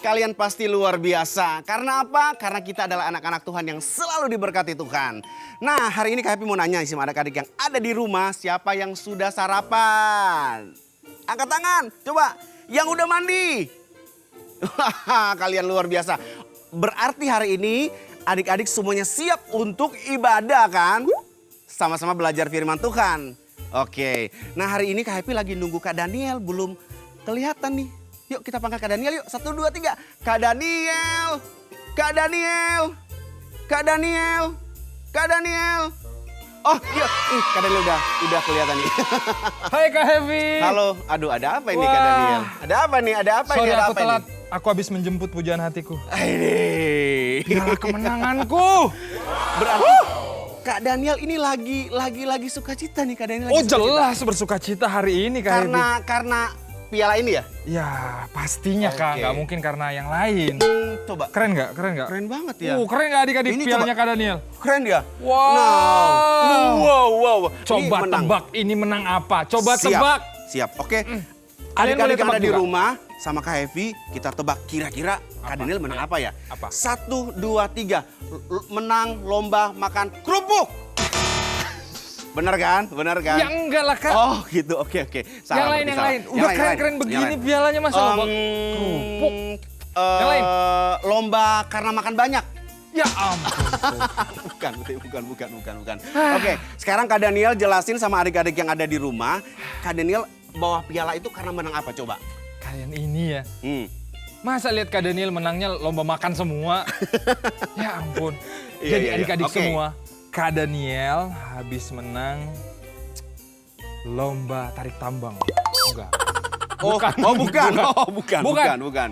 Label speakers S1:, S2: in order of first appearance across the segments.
S1: kalian pasti luar biasa. Karena apa? Karena kita adalah anak-anak Tuhan yang selalu diberkati Tuhan. Nah, hari ini Kak Happy mau nanya sama adik-adik yang ada di rumah, siapa yang sudah sarapan? Angkat tangan, coba. Yang udah mandi. Kalian luar biasa. Berarti hari ini adik-adik semuanya siap untuk ibadah kan? Sama-sama belajar firman Tuhan. Oke, nah hari ini Kak Happy lagi nunggu Kak Daniel, belum kelihatan nih. Yuk kita panggil Kak Daniel yuk, 1, 2, 3. Kak Daniel, Kak Daniel, Kak Daniel, Kak Daniel. Oh iya, Kak Daniel udah kelihatan nih.
S2: Hai Kak Happy.
S1: Halo, aduh ada apa ini Kak Daniel? Ada apa nih, ada apa
S2: Sorry
S1: ini, ada
S2: aku
S1: apa
S2: telat,
S1: ini?
S2: aku habis menjemput pujaan hatiku.
S1: Ini.
S2: Ya kemenanganku.
S1: Berarti Kak Daniel ini lagi sukacita nih Kak Daniel.
S2: Oh jelas bersukacita hari ini Kak Happy.
S1: Karena piala ini ya?
S2: Ya pastinya Kak,
S1: Oke.
S2: nggak mungkin karena yang lain.
S1: Coba.
S2: Keren nggak? Keren nggak?
S1: Keren banget ya.
S2: Keren nggak adik-adik
S1: Ini
S2: pialanya
S1: coba.
S2: Kak Daniel?
S1: Keren ya?
S2: Wow.
S1: Wow.
S2: Coba
S1: Ini menang.
S2: tebak ini menang apa? Coba
S1: Siap.
S2: tebak.
S1: Siap, oke.
S2: Kalian
S1: Adik-adik
S2: boleh
S1: yang ada
S2: tebak
S1: di
S2: juga?
S1: rumah sama Kak Happy, kita tebak kira-kira Kak Daniel menang apa ya?
S2: Apa?
S1: 1, 2, 3. Menang lomba makan kerupuk. Bener kan? Bener kan?
S2: Ya enggak lah Kak.
S1: Oh gitu, oke.
S2: yang lain. Udah keren-keren begini pialanya masa lomba kerupuk. Yang lain?
S1: Lomba karena makan banyak.
S2: Ya ampun.
S1: Bukan. Oke, sekarang Kak Daniel jelasin sama adik-adik yang ada di rumah. Kak Daniel bawa piala itu karena menang apa coba?
S2: Kalian ini ya. Masa lihat Kak Daniel menangnya lomba makan semua? Ya ampun.
S1: Iya,
S2: Jadi
S1: iya.
S2: adik-adik
S1: Oke.
S2: semua, Kak Daniel habis menang lomba tarik tambang. Enggak.
S1: Bukan.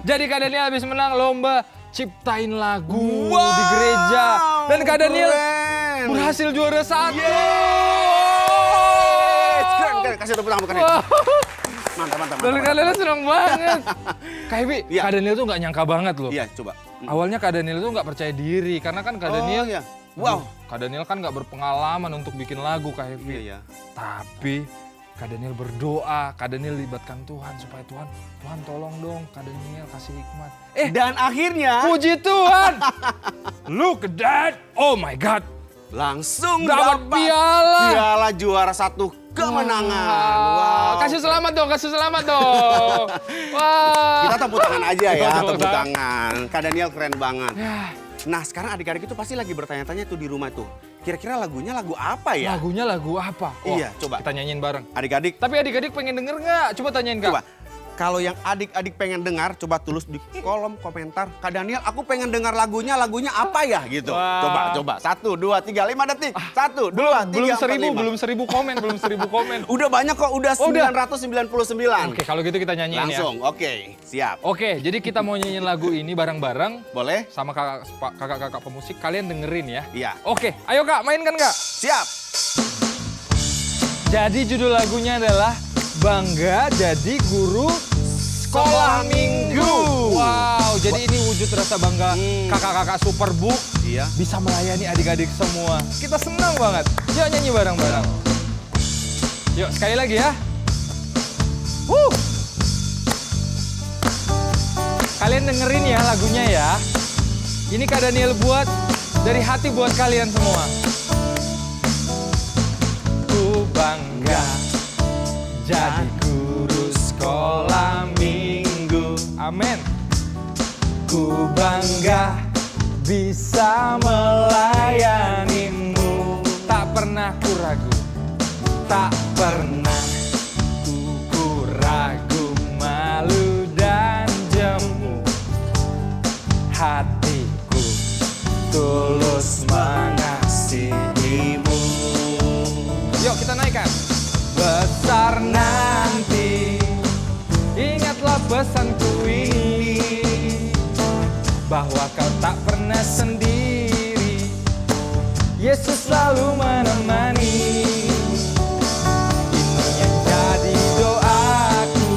S2: Jadi Kak Daniel habis menang lomba ciptain lagu di gereja. Dan Kak Daniel
S1: keren.
S2: berhasil juara 1.
S1: Keren. Kasih tepuk tangan bukan itu. Mantap.
S2: Dan Kak Daniel senang banget. Kak Happy,
S1: Iya.
S2: Kak Daniel tuh nggak nyangka banget loh.
S1: Iya, coba.
S2: Awalnya Kak Daniel tuh nggak percaya diri karena kan Kak Daniel,
S1: iya. Wow.
S2: Kak Daniel kan nggak berpengalaman untuk bikin lagu Kak Happy.
S1: Iya.
S2: Tapi Kak Daniel berdoa, Kak Daniel libatkan Tuhan supaya Tuhan tolong dong Kak Daniel kasih hikmat.
S1: Dan akhirnya
S2: Puji Tuhan. Look at that. Oh my God.
S1: langsung
S2: Dapat piala.
S1: Piala juara 1 kemenangan. Wow.
S2: Kasih selamat dong. Wah.
S1: Kita tepuk tangan aja ya,
S2: Tepuk
S1: tepuk
S2: tangan.
S1: tangan. Kak Daniel keren banget.
S2: Ya,
S1: Nah sekarang adik-adik itu pasti lagi bertanya-tanya tuh di rumah tuh. Kira-kira lagunya lagu apa ya?
S2: lagunya lagu apa? Oh,
S1: Iya, coba.
S2: Kita nyanyiin bareng.
S1: Adik-adik,
S2: Tapi adik-adik pengen denger nggak? Coba tanyain Kak.
S1: coba. Kalau yang adik-adik pengen dengar, coba tulis di kolom komentar. Kak Daniel, aku pengen dengar lagunya apa ya gitu.
S2: Wah.
S1: Coba. 1, 2, 3, 5 detik. 1, 2, 3, 4, 5.
S2: Belum 1000 komen.
S1: Udah banyak kok, udah
S2: Oh, udah.
S1: 999.
S2: Oke, kalau gitu kita nyanyiin ya.
S1: Langsung, oke, siap.
S2: Oke, jadi kita mau nyanyiin lagu ini bareng-bareng
S1: Boleh?
S2: sama kakak-kakak pemusik. Kalian dengerin ya.
S1: Iya.
S2: Oke, ayo Kak, mainkan Kak.
S1: Siap.
S2: Jadi judul lagunya adalah Bangga Jadi Guru Sekolah Minggu. Wow, jadi ini wujud rasa bangga kakak-kakak Superbook
S1: Iya.
S2: bisa melayani adik-adik semua. Kita senang banget. Yuk nyanyi bareng-bareng. Yuk sekali lagi ya. Kalian dengerin ya lagunya ya. Ini Kak Daniel buat dari hati buat kalian semua. Ku bangga jadi guru sekolah minggu. Amin. Ku bangga bisa melayanimu. Tak pernah ku ragu, tak pernah ku ragu, malu dan jemu. Hatiku tulus mengasihimu. Yuk kita naikkan. Besar nanti, ingatlah pesanku ini, bahwa kau tak pernah sendiri, Yesus selalu menemani. Ini yang jadi doaku,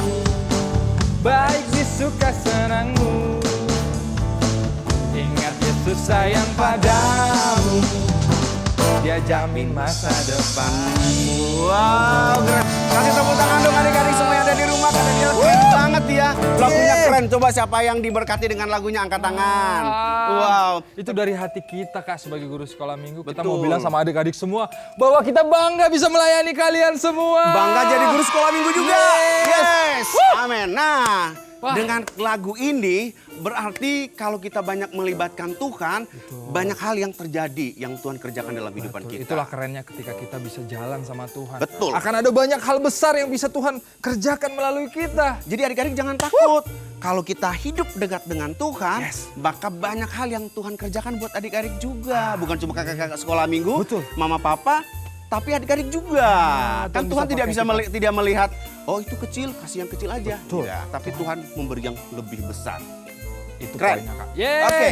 S2: baik di suka senangmu. Ingat Yesus sayang padamu, Dia jamin masa depanmu.
S1: Wow, keren. Kasih tepuk tangan dong adik-adik semua yang ada di rumah. Kak Daniel keren banget setia. Lagunya keren. Coba siapa yang diberkati dengan lagunya angkat tangan. Wow.
S2: Itu dari hati kita Kak sebagai guru sekolah minggu. Kita
S1: Betul.
S2: mau bilang sama adik-adik semua bahwa kita bangga bisa melayani kalian semua.
S1: Bangga jadi guru sekolah minggu juga.
S2: Yes.
S1: Amin. Nah,
S2: Wah.
S1: dengan lagu ini berarti kalau kita banyak melibatkan Tuhan, banyak hal yang terjadi yang Tuhan kerjakan dalam kehidupan kita.
S2: Itulah kerennya ketika kita bisa jalan sama Tuhan.
S1: Betul.
S2: Akan ada banyak hal besar yang bisa Tuhan kerjakan melalui kita.
S1: Jadi adik-adik jangan takut. Kalau kita hidup dekat dengan Tuhan,
S2: Yes.
S1: maka banyak hal yang Tuhan kerjakan buat adik-adik juga. Bukan cuma kakak-kakak sekolah minggu,
S2: Betul.
S1: mama papa, tapi adik-adik juga. Kan
S2: Tuhan
S1: Tuhan
S2: bisa
S1: tidak
S2: pakai
S1: bisa
S2: kita.
S1: tidak melihat, oh itu kecil, kasih yang kecil aja.
S2: Betul.
S1: Tidak, tapi Tuhan memberi yang lebih besar.
S2: Itu
S1: Keren.
S2: poinnya Kak. Yeay.
S1: Oke.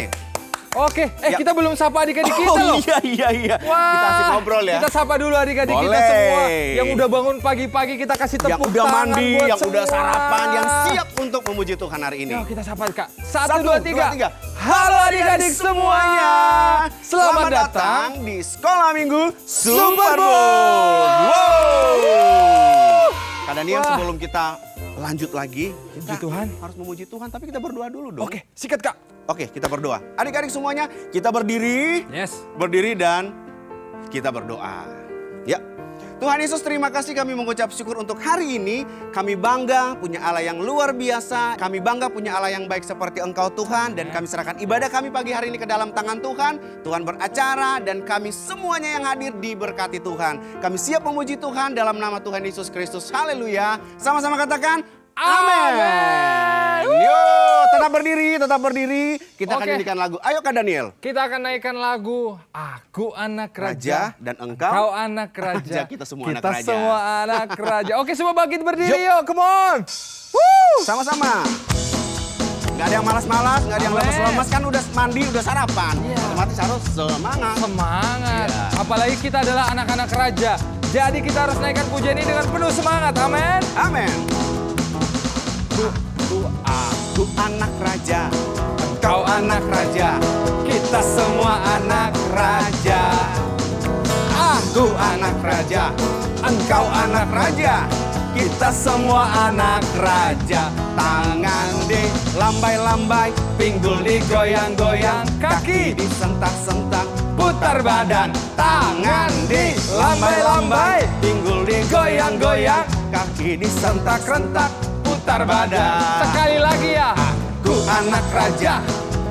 S2: Oke,
S1: Ya.
S2: kita belum sapa adik-adik kita loh.
S1: Iya.
S2: Wah,
S1: Kita asik ngobrol ya.
S2: Kita sapa dulu adik-adik kita
S1: Boleh.
S2: semua. Yang udah bangun pagi-pagi kita kasih
S1: Yang
S2: tepuk
S1: udah
S2: tangan
S1: mandi,
S2: buat
S1: yang udah
S2: semua.
S1: sarapan, yang siap untuk memuji Tuhan hari ini.
S2: Yuk kita sapa Kak. 1,
S1: Satu,
S2: 2, 3. Halo adik-adik semuanya. Selamat datang
S1: di Sekolah Minggu
S2: Super Bowl.
S1: Wow. Kak Daniel,
S2: Wah.
S1: sebelum kita lanjut lagi,
S2: Puji Tuhan.
S1: harus memuji Tuhan, tapi kita berdoa dulu dong.
S2: Oke, sikat Kak.
S1: Oke, kita berdoa. Adik-adik semuanya, kita berdiri.
S2: Yes.
S1: Berdiri dan kita berdoa. Ya. Tuhan Yesus, terima kasih kami mengucap syukur untuk hari ini. Kami bangga punya Allah yang luar biasa. Kami bangga punya Allah yang baik seperti Engkau Tuhan. Dan kami serahkan ibadah kami pagi hari ini ke dalam tangan Tuhan. Tuhan beracara dan kami semuanya yang hadir diberkati Tuhan. Kami siap memuji Tuhan dalam nama Tuhan Yesus Kristus. Haleluya. Sama-sama katakan amin. Yuk, tetap berdiri. Kita akan
S2: Oke.
S1: nyanyikan lagu. Ayo Kak Daniel.
S2: Kita akan naikkan lagu Aku Anak
S1: Raja
S2: Raja.
S1: dan engkau
S2: Kau anak raja.
S1: Raja, kita semua anak raja.
S2: semua anak raja. Oke, semua bangkit berdiri yuk. Come on. Woo!
S1: Sama-sama. Gak ada yang malas-malas, gak ada yang
S2: Amin.
S1: lemes-lemes, kan udah mandi, udah sarapan.
S2: Iya.
S1: Otomatis harus semangat.
S2: Semangat.
S1: Iya.
S2: Apalagi kita adalah anak-anak raja. Jadi kita harus naikkan pujian ini dengan penuh semangat. Amin.
S1: Amin. Aku anak raja, engkau anak raja, kita semua anak raja. Aku anak raja, engkau anak raja, kita semua anak raja. Tangan dilambai-lambai, pinggul digoyang-goyang, kaki disentak-sentak, putar badan. Tangan dilambai-lambai, pinggul digoyang-goyang, kaki disentak-sentak, putar badan.
S2: Sekali lagi ya.
S1: Aku anak raja,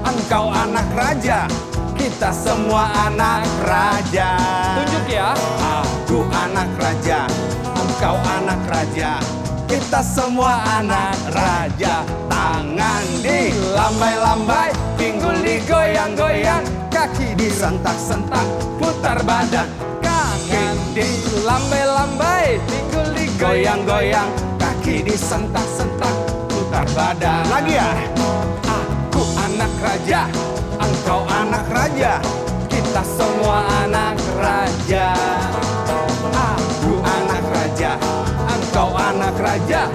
S1: engkau anak raja, kita semua anak raja.
S2: Tunjuk ya.
S1: Aku anak raja, engkau anak raja, kita semua anak raja. Tangan dilambai-lambai, pinggul digoyang-goyang, kaki disentak-sentak, putar badan. Tangan dilambai-lambai, pinggul digoyang-goyang, kaki disentak-sentak, putar badan. Lagi ya. Aku anak raja, engkau anak raja, kita semua anak raja. Aku anak raja, engkau anak raja,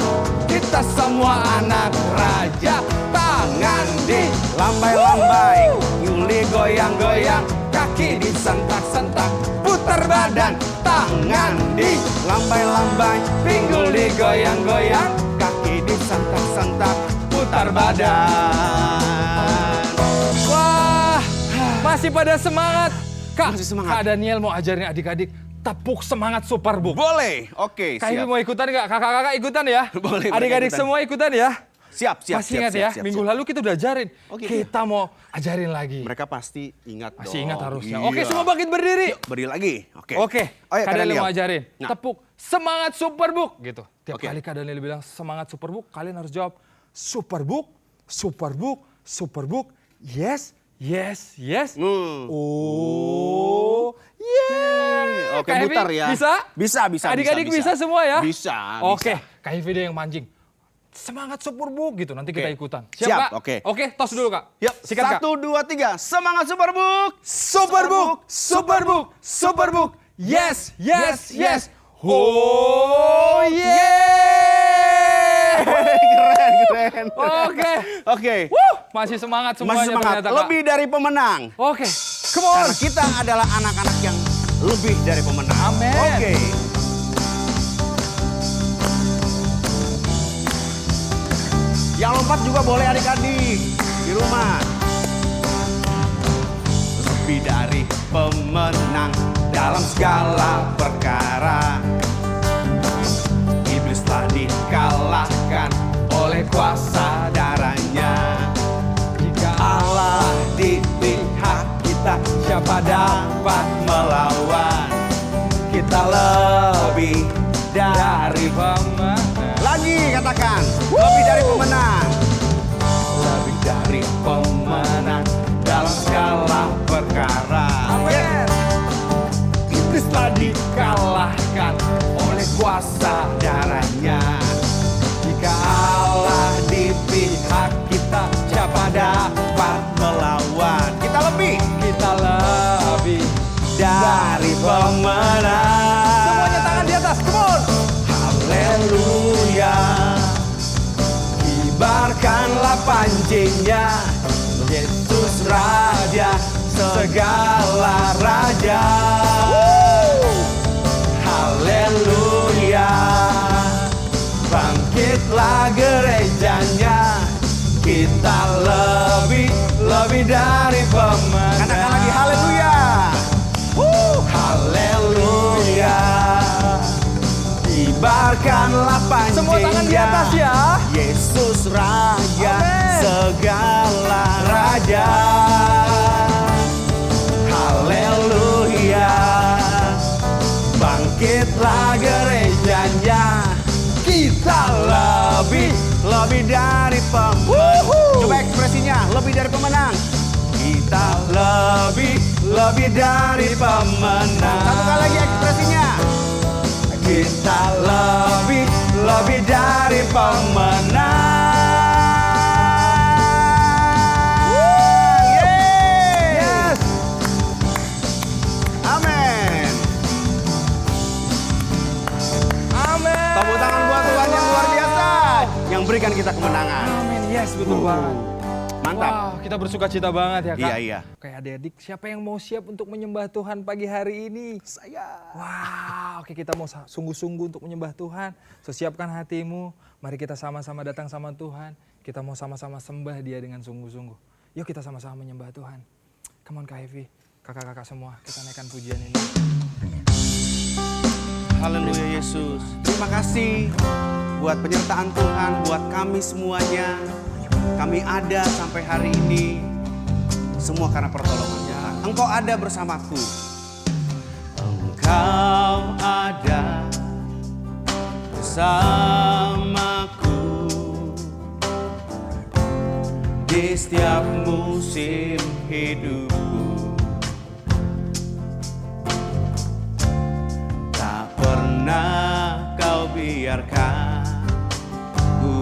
S1: kita semua anak raja. Tangan dilambai-lambai, nyuli goyang-goyang, kaki disentak-sentak, putar badan. Tangan dilambai-lambai, pinggul digoyang-goyang, kaki disentak-sentak, putar badan.
S2: Wah, masih pada semangat. Kak,
S1: Masih semangat.
S2: Kak Daniel mau ajarin adik-adik tepuk semangat Super Book.
S1: Boleh, oke,
S2: Kak Ibi
S1: siap.
S2: mau ikutan nggak? Kakak-kakak ikutan ya?
S1: Boleh, mereka
S2: Adik-adik
S1: ikutan.
S2: semua ikutan ya?
S1: Siap.
S2: Masih ingat ya? Minggu lalu kita udah ajarin.
S1: Oh, gitu
S2: Kita mau ajarin lagi.
S1: Mereka pasti ingat
S2: Masih
S1: dong.
S2: ingat harusnya.
S1: Iya.
S2: Oke, semua bangkit berdiri.
S1: Berdiri lagi. Oke.
S2: Oke,
S1: Oh, ya,
S2: Kak Daniel
S1: Daniel.
S2: mau ajarin.
S1: Nah.
S2: Tepuk semangat Superbook gitu. Tiap
S1: Oke.
S2: kali Kak Daniel bilang semangat Superbook, kalian harus jawab Superbook, Superbook, Superbook. Yes, yes, yes. Oh, yeah.
S1: Oke,
S2: Kak Evi,
S1: muter ya.
S2: Bisa?
S1: Bisa.
S2: Adik-adik bisa semua ya?
S1: Bisa.
S2: Oke, Kak Evi deh yang mancing. Semangat Superbook gitu, nanti kita
S1: Oke.
S2: ikutan.
S1: Siap,
S2: Kak?
S1: oke.
S2: Oke, tos dulu Kak.
S1: Yuk,
S2: Sikat Kak.
S1: 1, 2, 3. Semangat Superbook.
S2: Superbook, Superbook, Superbook. Yes, yes, yes. Oh, yeah.
S1: Keren.
S2: Oke.
S1: Oke.
S2: Masih semangat semuanya
S1: Masih semangat.
S2: ternyata, Kak.
S1: Lebih dari pemenang.
S2: Oke, come on.
S1: Karena kita adalah anak-anak yang lebih dari pemenang.
S2: Amin.
S1: Oke. Yang lompat juga boleh adik-adik di rumah. Lebih dari pemenang dalam segala perkara. Iblis telah dikalahkan oleh kuasa darahnya. Jika Allah di pihak kita, siapa dapat melawan? Kita lebih dari pemenang. Lagi katakan, lebih dari pemenang. Lebih dari pemenang dalam segala perkara.
S2: Amin.
S1: Iblis telah dikalahkan oleh kuasa darahnya. Jika Allah di pihak kita, siapa dapat melawan? Kita lebih dari pemenang.
S2: Semuanya tangan di atas, come on.
S1: Haleluya. Kibarkanlah pancinya, Yesus Raja segala raja. Haleluya. Bangkitlah gerejanya, kita lebih dari pemenang. Katakan lagi haleluya. Haleluya. Kibarkanlah pancinya,
S2: Semua tangan di atas ya.
S1: Yesus Raja
S2: Amin.
S1: segala raja. Haleluya. Bangkitlah gerejanya, kita lebih dari pemenang. Coba ekspresinya, lebih dari pemenang. Kita lebih dari pemenang. Satu kali lagi ekspresinya. Kita lebih dari pemenang. Yes. Amin.
S2: Amin.
S1: Tepuk tangan buat Tuhan yang luar biasa, yang berikan kita kemenangan.
S2: Amin, yes betul banget.
S1: Mantap.
S2: Wow, kita bersuka cita banget ya Kak.
S1: Iya.
S2: Oke adik-adik, siapa yang mau siap untuk menyembah Tuhan pagi hari ini?
S1: Saya.
S2: Wow, oke kita mau sungguh-sungguh untuk menyembah Tuhan. So, siapkan hatimu, mari kita sama-sama datang sama Tuhan. Kita mau sama-sama sembah Dia dengan sungguh-sungguh. Yuk kita sama-sama menyembah Tuhan. Come on Kak Evi, kakak-kakak semua, kita naikkan pujian ini.
S1: Haleluya Yesus. Terima kasih buat penyertaan Tuhan, buat kami semuanya. Kami ada sampai hari ini, semua karena pertolongan Tuhan. Engkau ada bersamaku. Engkau ada bersamaku di setiap musim hidupku. Tak pernah kau biarkan ku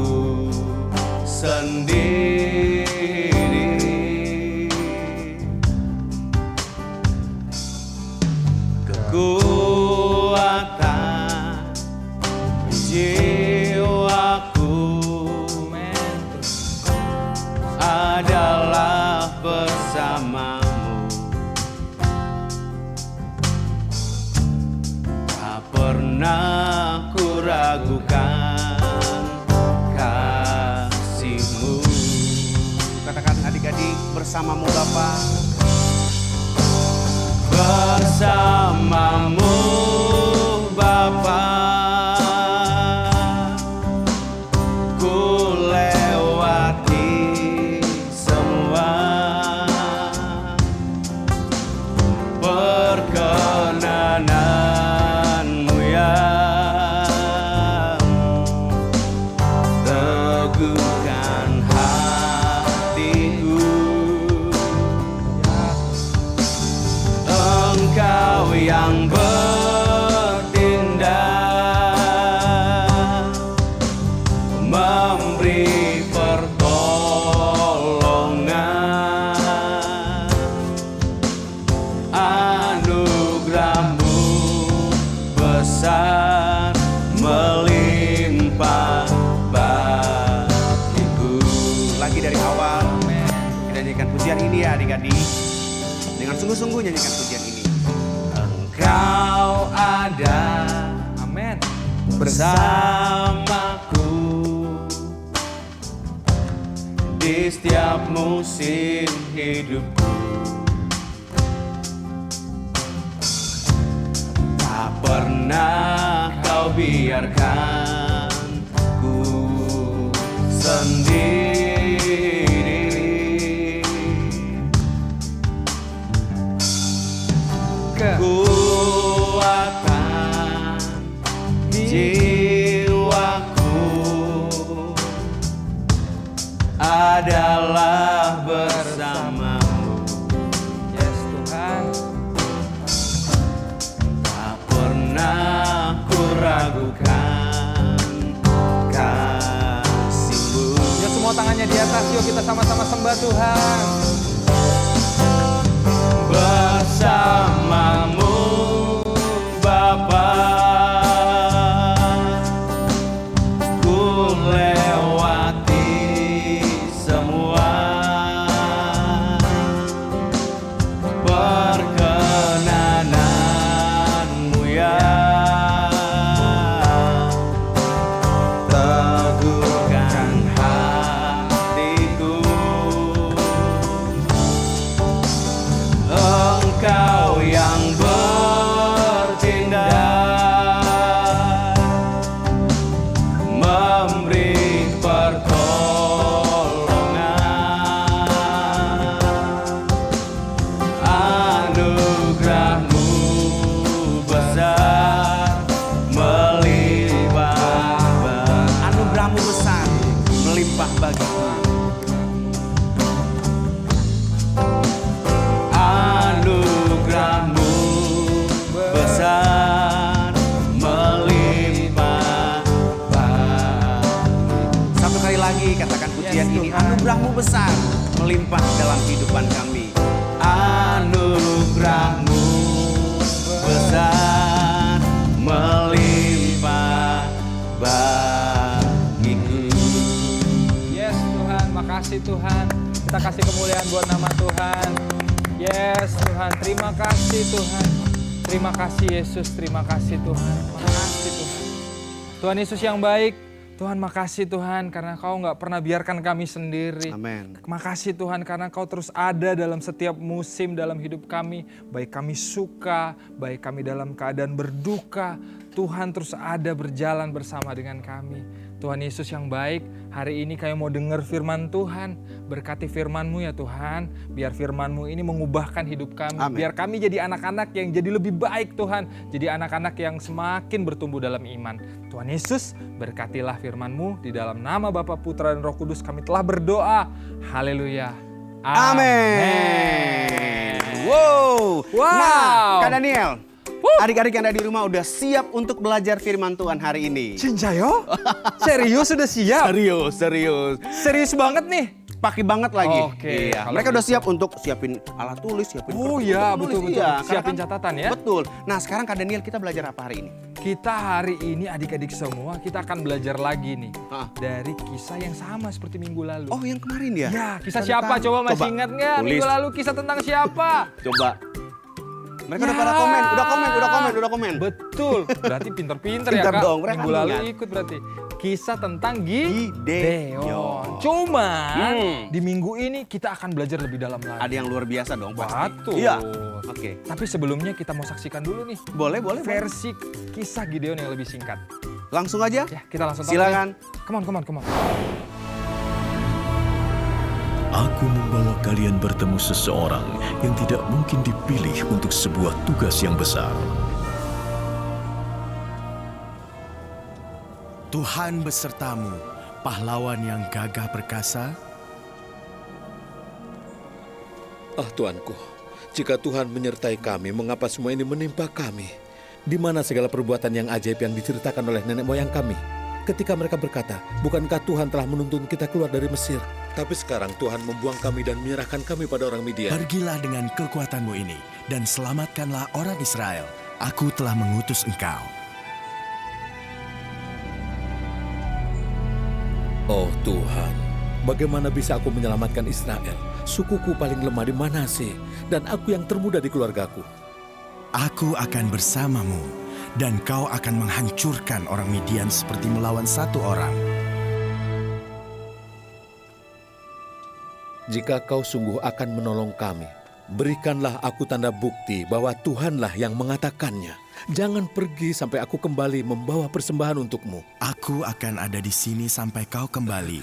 S1: sendiri. Kekuatan jiwaku adalah bersamamu. Tak pernah ku ragukan kasih-Mu. Katakan adik-adik, bersamamu Bapa. Bersamamu Bapa, ku lewati semua perkenanan-Mu yang teguhkan hatiku. Engkau yang bertindak, memberi pertolongan, anugerah-Mu besar melimpah bagiku. Lagi dari awal, kita nyanyikan pujian ini ya adik-adik. Dengan sungguh-sungguh nyanyikan pujian ini. Engkau ada,
S2: Amin.
S1: bersamaku di setiap musim hidupku. Tak pernah kau biarkan ku sendiri. Kuatkan jiwaku adalah bersamamu.
S2: Yes Tuhan.
S1: Tak pernah ku ragukan kasih-Mu.
S2: Ya semua tangannya di atas, yuk kita sama-sama sembah Tuhan.
S1: Bersamamu Bapa, ku lewati semua perkenananmu ya. Teguhkan hatiku, Engkau yang bertindak, memberi pertolongan. Anugerah-Mu besar melimpah. Anugerah-Mu besar melimpah bagiku. Anugerah-Mu besar melimpah bagiku. Satu kali lagi katakan pujian
S2: Yes,
S1: ini.
S2: Tuhan.
S1: Anugerah-Mu besar melimpah dalam kehidupan kami. Anugerah-Mu besar melimpah bagiku.
S2: Yes Tuhan, makasih Tuhan. Kita kasih kemuliaan buat nama Tuhan. Yes Tuhan, terima kasih Tuhan. Terima kasih Yesus, terima kasih Tuhan. Makasih Tuhan. Tuhan Yesus yang baik, Tuhan makasih Tuhan karena Kau nggak pernah biarkan kami sendiri.
S1: Amin.
S2: Makasih Tuhan karena Kau terus ada dalam setiap musim dalam hidup kami. Baik kami suka, baik kami dalam keadaan berduka. Tuhan terus ada berjalan bersama dengan kami. Tuhan Yesus yang baik, hari ini kami mau dengar firman Tuhan. Berkati firman-Mu ya Tuhan, biar firman-Mu ini mengubahkan hidup kami.
S1: Amin.
S2: Biar kami jadi anak-anak yang jadi lebih baik Tuhan. Jadi anak-anak yang semakin bertumbuh dalam iman. Tuhan Yesus, berkatilah firman-Mu. Di dalam nama Bapa, Putra, dan Roh Kudus kami telah berdoa. Haleluya.
S1: Amin. Wow.
S2: Wow.
S1: Nah, Kak Daniel, adik-adik yang ada di rumah udah siap untuk belajar firman Tuhan hari ini?
S2: Cincayo? Serius sudah siap?
S1: Serius, serius.
S2: Serius banget nih.
S1: Pakai banget lagi.
S2: Oke,
S1: Iya.
S2: kalau
S1: Mereka udah siap untuk siapin alat tulis, siapin
S2: Oh
S1: kertas
S2: iya,
S1: untuk
S2: betul,
S1: nulis.
S2: betul.
S1: Iya, karena
S2: Siapin
S1: kan-
S2: catatan ya.
S1: Betul. Nah, sekarang Kak Daniel kita belajar apa hari ini?
S2: Kita hari ini adik-adik semua kita akan belajar lagi nih.
S1: Hah.
S2: Dari kisah yang sama seperti minggu lalu.
S1: Oh, yang kemarin ya?
S2: Ya, kisah
S1: Tentang-
S2: siapa? Coba masih
S1: Coba,
S2: ingat nggak?
S1: tulis.
S2: Minggu lalu kisah tentang siapa?
S1: Coba. Mereka udah
S2: Ya.
S1: pada komen, udah komen.
S2: Betul. Berarti pinter-pinter ya
S1: Pinter
S2: Kak.
S1: dong, mereka
S2: Minggu lalu
S1: ingat.
S2: ikut berarti. Kisah tentang
S1: Gideon.
S2: Gideon. Cuman
S1: Hmm.
S2: di minggu ini kita akan belajar lebih dalam lagi.
S1: Ada yang luar biasa dong pasti.
S2: Betul.
S1: Iya. Oke.
S2: Tapi sebelumnya kita mau saksikan dulu nih
S1: Boleh, boleh.
S2: versi kisah Gideon yang lebih singkat.
S1: Langsung aja.
S2: Ya, kita langsung tonton
S1: Silakan.
S2: ya. Come on.
S3: Aku membawa kalian bertemu seseorang yang tidak mungkin dipilih untuk sebuah tugas yang besar.
S4: Tuhan besertamu, pahlawan yang gagah perkasa.
S5: Ah Tuanku, jika Tuhan menyertai kami, mengapa semua ini menimpa kami? Di mana segala perbuatan yang ajaib yang diceritakan oleh nenek moyang kami? Ketika mereka berkata, bukankah Tuhan telah menuntun kita keluar dari Mesir? Tapi sekarang Tuhan membuang kami dan menyerahkan kami pada orang Midian.
S4: Pergilah dengan kekuatanmu ini dan selamatkanlah orang Israel. Aku telah mengutus engkau.
S5: Oh Tuhan, bagaimana bisa aku menyelamatkan Israel? Sukuku paling lemah di Manase, dan aku yang termuda di keluargaku.
S4: Aku akan bersamamu, dan kau akan menghancurkan orang Midian seperti melawan satu orang.
S5: jika kau sungguh akan menolong kami, berikanlah aku tanda bukti bahwa Tuhanlah yang mengatakannya. Jangan pergi sampai aku kembali membawa persembahan untukmu.
S4: Aku akan ada di sini sampai kau kembali.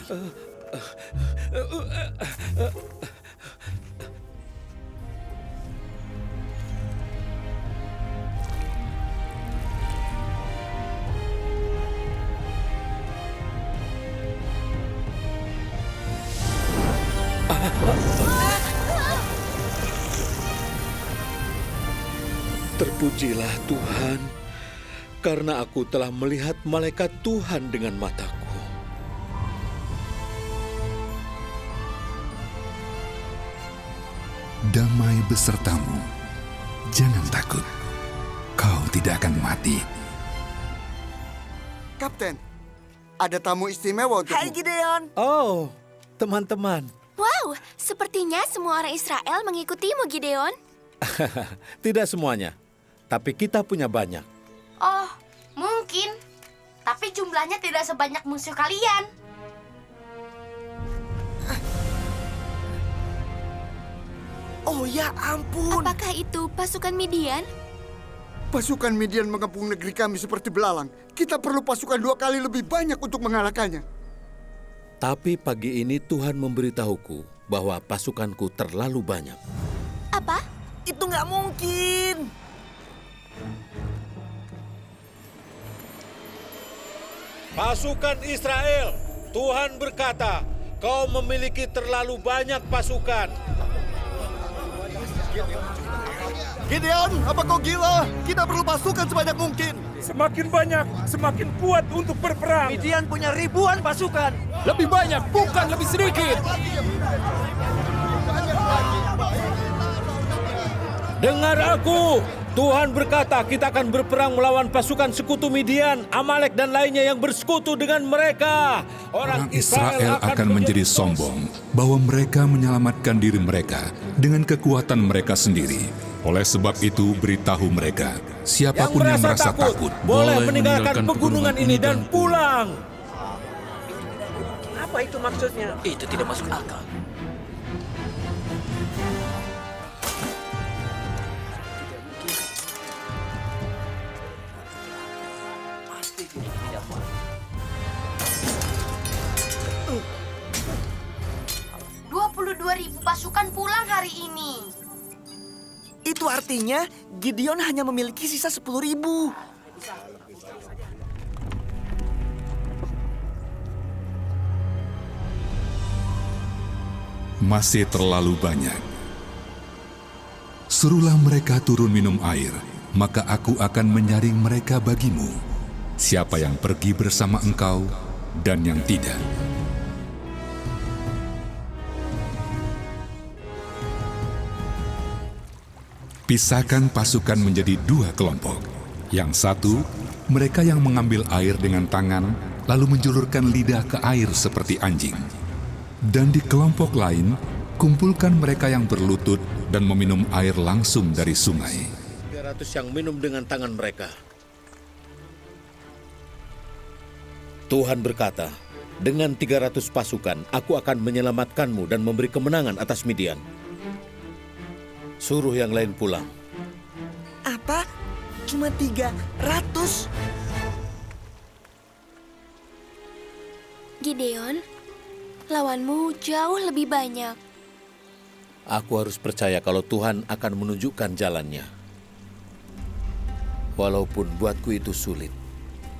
S5: Terpujilah Tuhan, karena aku telah melihat malaikat Tuhan dengan mataku.
S6: Damai besertamu. Jangan takut. Kau tidak akan mati.
S7: Kapten, ada tamu istimewa untukmu.
S8: Hai Gideon.
S5: Oh, teman-teman.
S9: Wow, sepertinya semua orang Israel mengikutimu, Gideon.
S5: Tidak semuanya, tapi kita punya banyak.
S9: Oh, mungkin. Tapi jumlahnya tidak sebanyak musuh kalian.
S8: Oh ya ampun.
S9: Apakah itu pasukan Midian?
S7: Pasukan Midian mengepung negeri kami seperti belalang. Kita perlu pasukan 2 kali lebih banyak untuk mengalahkannya.
S5: Tapi pagi ini Tuhan memberitahuku bahwa pasukanku terlalu banyak.
S9: Apa?
S8: Itu nggak mungkin.
S5: Pasukan Israel, Tuhan berkata, kau memiliki terlalu banyak pasukan.
S7: Gideon, apa kau gila? Kita perlu pasukan sebanyak mungkin.
S2: Semakin banyak, semakin kuat untuk berperang.
S8: Midian punya ribuan pasukan.
S2: Lebih banyak, bukan lebih sedikit.
S5: Dengar aku, Tuhan berkata kita akan berperang melawan pasukan sekutu Midian, Amalek dan lainnya yang bersekutu dengan mereka.
S6: Orang Israel akan menjadi sombong bahwa mereka menyelamatkan diri mereka dengan kekuatan mereka sendiri. Oleh sebab itu, beritahu mereka, siapapun yang merasa takut
S5: boleh meninggalkan pegunungan ini dan pulang.
S8: Apa itu maksudnya? Itu tidak masuk akal. Pasti tidak mau.
S9: 22.000 pasukan pulang hari ini.
S8: Itu artinya Gideon hanya memiliki sisa 10.000.
S6: masih terlalu banyak. Suruhlah mereka turun minum air, maka aku akan menyaring mereka bagimu. Siapa yang pergi bersama engkau dan yang tidak. Pisahkan pasukan menjadi 2 kelompok. Yang satu, mereka yang mengambil air dengan tangan, lalu menjulurkan lidah ke air seperti anjing. Dan di kelompok lain, kumpulkan mereka yang berlutut dan meminum air langsung dari sungai.
S5: 300 yang minum dengan tangan mereka. Tuhan berkata, dengan 300 pasukan, aku akan menyelamatkanmu dan memberi kemenangan atas Midian. Suruh yang lain pulang.
S8: Apa? Cuma 300?
S9: Gideon, lawanmu jauh lebih banyak.
S5: Aku harus percaya kalau Tuhan akan menunjukkan jalannya. Walaupun buatku itu sulit.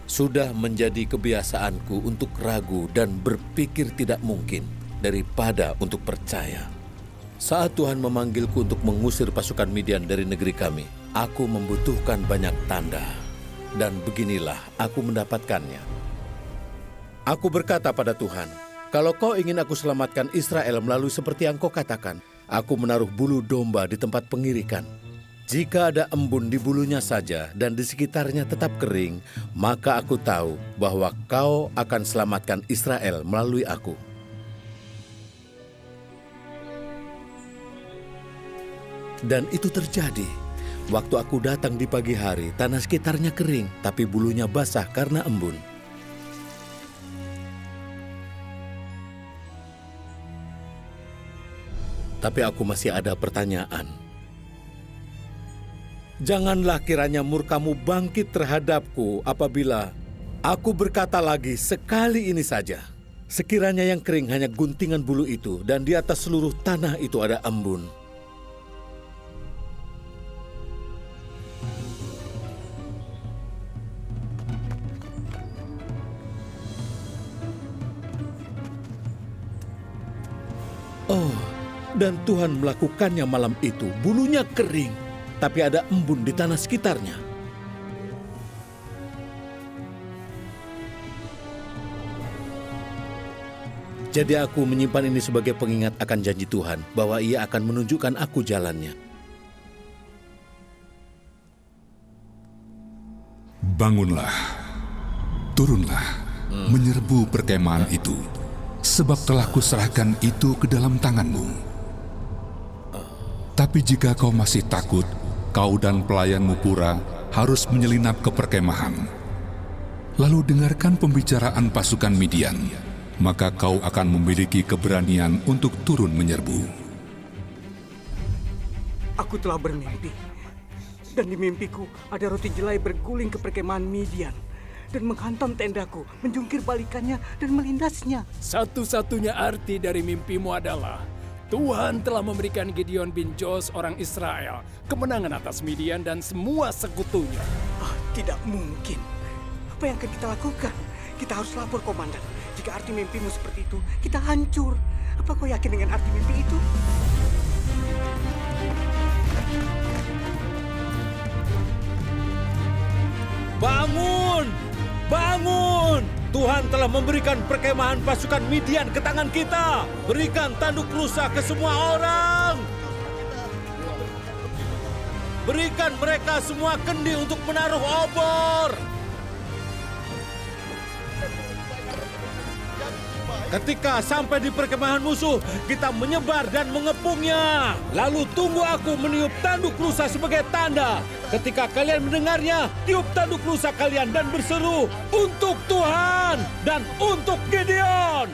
S5: Sudah menjadi kebiasaanku untuk ragu dan berpikir tidak mungkin daripada untuk percaya. Saat Tuhan memanggilku untuk mengusir pasukan Midian dari negeri kami, aku membutuhkan banyak tanda. Dan beginilah aku mendapatkannya. Aku berkata pada Tuhan, kalau kau ingin aku selamatkan Israel melalui seperti yang kau katakan, aku menaruh bulu domba di tempat pengirikan. Jika ada embun di bulunya saja dan di sekitarnya tetap kering, maka aku tahu bahwa kau akan selamatkan Israel melalui aku. Dan itu terjadi. Waktu aku datang di pagi hari, tanah sekitarnya kering, tapi bulunya basah karena embun. Tapi aku masih ada pertanyaan. Janganlah kiranya murkamu bangkit terhadapku apabila aku berkata lagi sekali ini saja. Sekiranya yang kering hanya guntingan bulu itu dan di atas seluruh tanah itu ada embun. Oh, dan Tuhan melakukannya malam itu. Bulunya kering, tapi ada embun di tanah sekitarnya. Jadi aku menyimpan ini sebagai pengingat akan janji Tuhan, bahwa Ia akan menunjukkan aku jalannya.
S6: Bangunlah, turunlah, menyerbu perkemahan itu. Sebab telah kuserahkan itu ke dalam tanganmu. Tapi jika kau masih takut, kau dan pelayanmu Pura harus menyelinap ke perkemahan. Lalu dengarkan pembicaraan pasukan Midian, maka kau akan memiliki keberanian untuk turun menyerbu.
S10: Aku telah bermimpi, dan di mimpiku ada roti jelai berguling ke perkemahan Midian dan menghantam tendaku, menjungkir balikannya dan melindasnya.
S11: Satu-satunya arti dari mimpimu adalah Tuhan telah memberikan Gideon bin Joash orang Israel kemenangan atas Midian dan semua sekutunya.
S10: Tidak mungkin. Apa yang akan kita lakukan? Kita harus lapor komandan. Jika arti mimpimu seperti itu, kita hancur. Apa kau yakin dengan arti mimpi itu?
S5: Bangun! Bangun! Tuhan telah memberikan perkemahan pasukan Midian ke tangan kita. Berikan tanduk rusa ke semua orang. Berikan mereka semua kendi untuk menaruh obor. Ketika sampai di perkemahan musuh, kita menyebar dan mengepungnya. Lalu tunggu aku meniup tanduk rusa sebagai tanda. Ketika kalian mendengarnya, tiup tanduk rusa kalian dan berseru, untuk Tuhan dan untuk Gideon.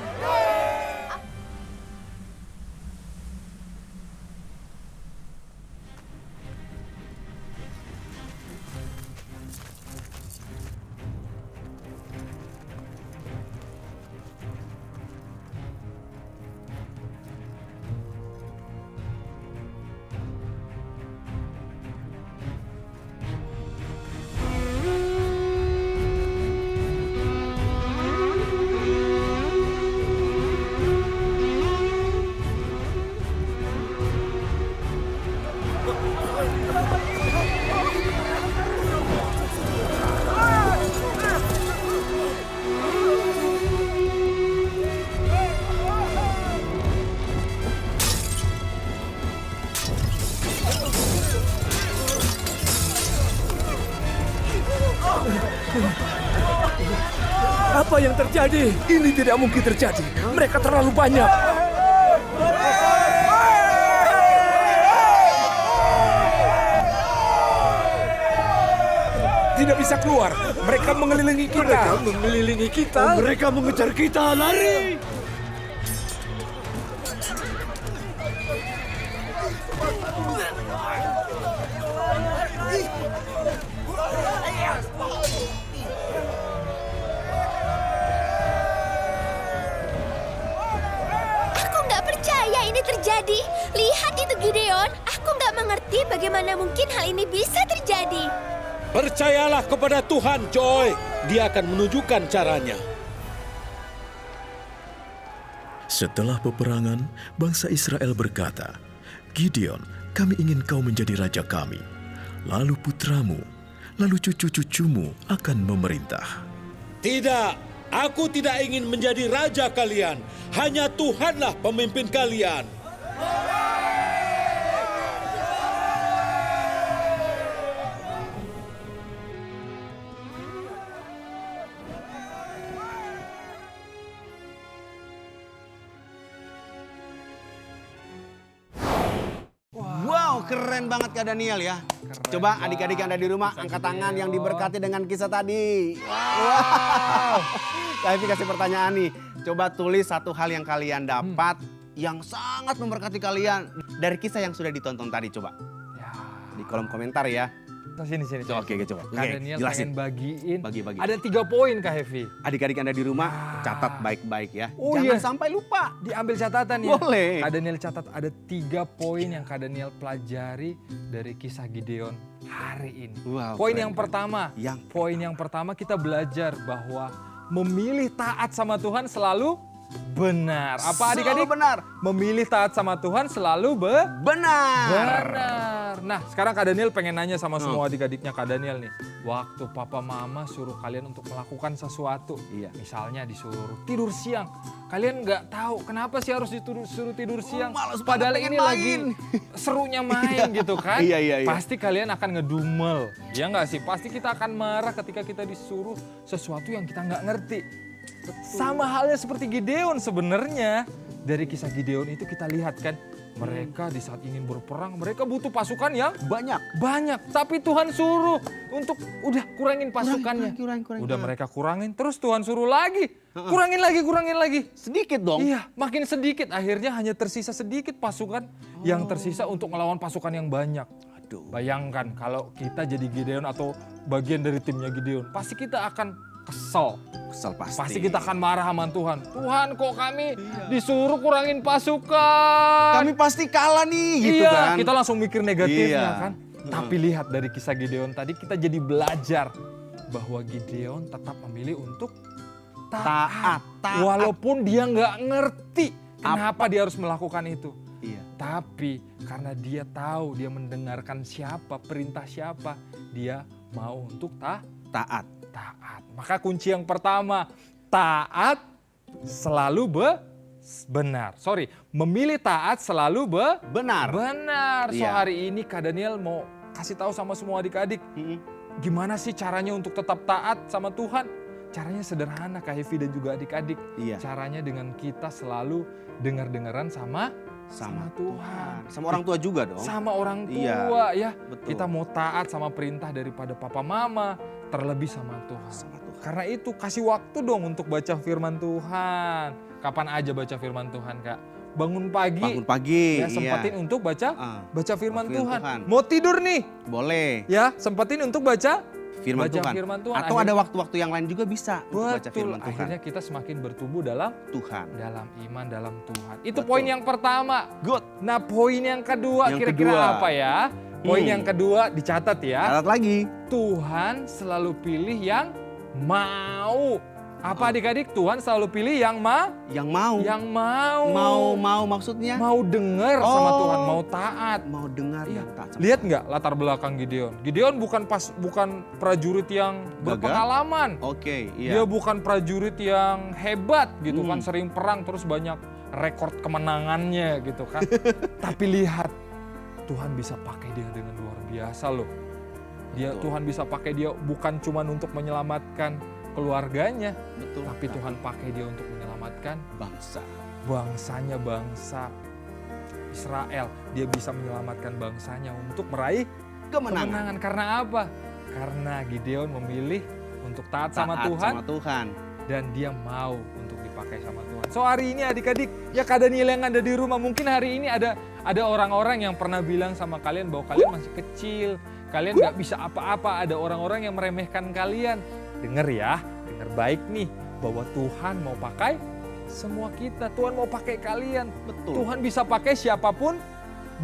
S11: Apa yang terjadi? Ini tidak mungkin terjadi. Mereka terlalu banyak. Tidak bisa keluar. Mereka mengelilingi kita. Mereka mengejar kita. Lari!
S12: Terjadi. Lihat itu Gideon. Aku nggak mengerti bagaimana mungkin hal ini bisa terjadi.
S5: Percayalah kepada Tuhan, Joy. Dia akan menunjukkan caranya.
S3: Setelah peperangan, bangsa Israel berkata, Gideon, kami ingin kau menjadi raja kami. Lalu putramu, lalu cucu-cucumu akan memerintah.
S5: Tidak. Aku tidak ingin menjadi raja kalian. Hanya Tuhanlah pemimpin kalian.
S1: Wow, keren banget Kak Daniel ya. Coba adik-adik yang ada di rumah angkat tangan yang diberkati dengan kisah tadi. Wow. Kak Evi kasih pertanyaan nih. Coba tulis satu hal yang kalian dapat yang sangat memberkati kalian dari kisah yang sudah ditonton tadi coba. Di kolom komentar ya.
S2: Sini.
S1: Coba, oke, coba.
S2: Kak Daniel
S1: jelasin.
S2: pengen bagiin.
S1: Bagi.
S2: Ada 3 poin Kak Hevi.
S1: Adik-adik Anda di rumah catat baik-baik ya.
S2: Oh,
S1: Jangan
S2: iya.
S1: sampai lupa.
S2: Diambil catatan ya.
S1: Boleh.
S2: Kak Daniel catat ada 3 poin yang Kak Daniel pelajari dari kisah Gideon hari ini.
S1: Wow,
S2: Poin
S1: keren,
S2: yang
S1: keren.
S2: pertama. Poin yang pertama kita belajar bahwa memilih taat sama Tuhan selalu benar. Apa adik-adik?
S1: Selalu benar.
S2: Memilih taat sama Tuhan selalu
S1: benar.
S2: Benar. Nah, sekarang Kak Daniel pengen nanya sama semua adik-adiknya Kak Daniel nih. Waktu papa mama suruh kalian untuk melakukan sesuatu. Misalnya disuruh tidur siang. Kalian nggak tahu kenapa sih harus disuruh tidur siang. Padahal ini lagi serunya main gitu kan.
S1: Iya.
S2: Pasti kalian akan ngedumel. Ya nggak sih? Pasti kita akan marah ketika kita disuruh sesuatu yang kita nggak ngerti. Sama halnya seperti Gideon sebenarnya. Dari kisah Gideon itu kita lihat kan. Mereka di saat ingin berperang, mereka butuh pasukan yang banyak. Tapi Tuhan suruh untuk udah kurangin pasukannya. Udah mereka kurangin, terus Tuhan suruh lagi. Kurangin lagi.
S1: Sedikit dong.
S2: Iya, makin sedikit. Akhirnya hanya tersisa sedikit pasukan yang tersisa untuk melawan pasukan yang banyak. Bayangkan kalau kita jadi Gideon atau bagian dari timnya Gideon, pasti kita akan kesel pasti. Pasti kita akan marah sama Tuhan. Tuhan kok kami disuruh kurangin pasukan.
S1: Kami pasti kalah nih gitu kan.
S2: Kita langsung mikir negatifnya kan. Tapi lihat dari kisah Gideon tadi kita jadi belajar bahwa Gideon tetap memilih untuk taat. Walaupun dia nggak ngerti kenapa dia harus melakukan itu. Tapi karena dia tahu, dia mendengarkan siapa, perintah siapa, dia mau untuk taat. Maka kunci yang pertama, taat selalu benar. Memilih taat selalu
S1: benar.
S2: So hari ini Kak Daniel mau kasih tahu sama semua adik-adik, gimana sih caranya untuk tetap taat sama Tuhan? Caranya sederhana Kak Hevi dan juga adik-adik. Caranya dengan kita selalu dengar-dengaran sama Tuhan.
S1: Sama orang tua juga dong.
S2: Sama orang tua ya. Betul. Kita mau taat sama perintah daripada papa mama, terlebih sama Tuhan. Karena itu kasih waktu dong untuk baca firman Tuhan. Kapan aja baca firman Tuhan Kak? Bangun pagi. Ya, sempatin untuk baca firman Tuhan. Mau tidur nih?
S1: Boleh.
S2: Ya, sempatin untuk baca
S1: firman Tuhan. Atau ada waktu-waktu yang lain juga bisa untuk baca firman Tuhan.
S2: Akhirnya kita semakin bertumbuh dalam
S1: Tuhan.
S2: Dalam iman, dalam Tuhan. Itu poin yang pertama. Good. Nah poin yang kedua kira-kira apa ya? Poin yang kedua dicatat ya.
S1: Catat lagi.
S2: Tuhan selalu pilih yang mau. Apa adik-adik? Tuhan selalu pilih yang mau.
S1: Mau maksudnya?
S2: Mau dengar sama Tuhan, mau taat.
S1: Mau dengar dan taat.
S2: Lihat nggak latar belakang Gideon? Gideon bukan prajurit yang berpengalaman. Dia bukan prajurit yang hebat gitu kan, sering perang terus banyak rekor kemenangannya gitu kan. Tapi lihat, Tuhan bisa pakai dia dengan luar biasa loh. Tuhan bisa pakai dia bukan cuma untuk menyelamatkan keluarganya, tapi Tuhan pakai dia untuk menyelamatkan bangsanya, bangsa Israel. Dia bisa menyelamatkan bangsanya untuk meraih kemenangan. Karena apa? Karena Gideon memilih untuk taat sama Tuhan. Dan dia mau untuk dipakai sama Tuhan. So hari ini adik-adik, ya Kak Daniel yang ada di rumah, mungkin hari ini ada orang-orang yang pernah bilang sama kalian bahwa kalian masih kecil, kalian gak bisa apa-apa, ada orang-orang yang meremehkan kalian. Dengar ya, dengar baik nih, bahwa Tuhan mau pakai semua kita, Tuhan mau pakai kalian. Betul. Tuhan bisa pakai siapapun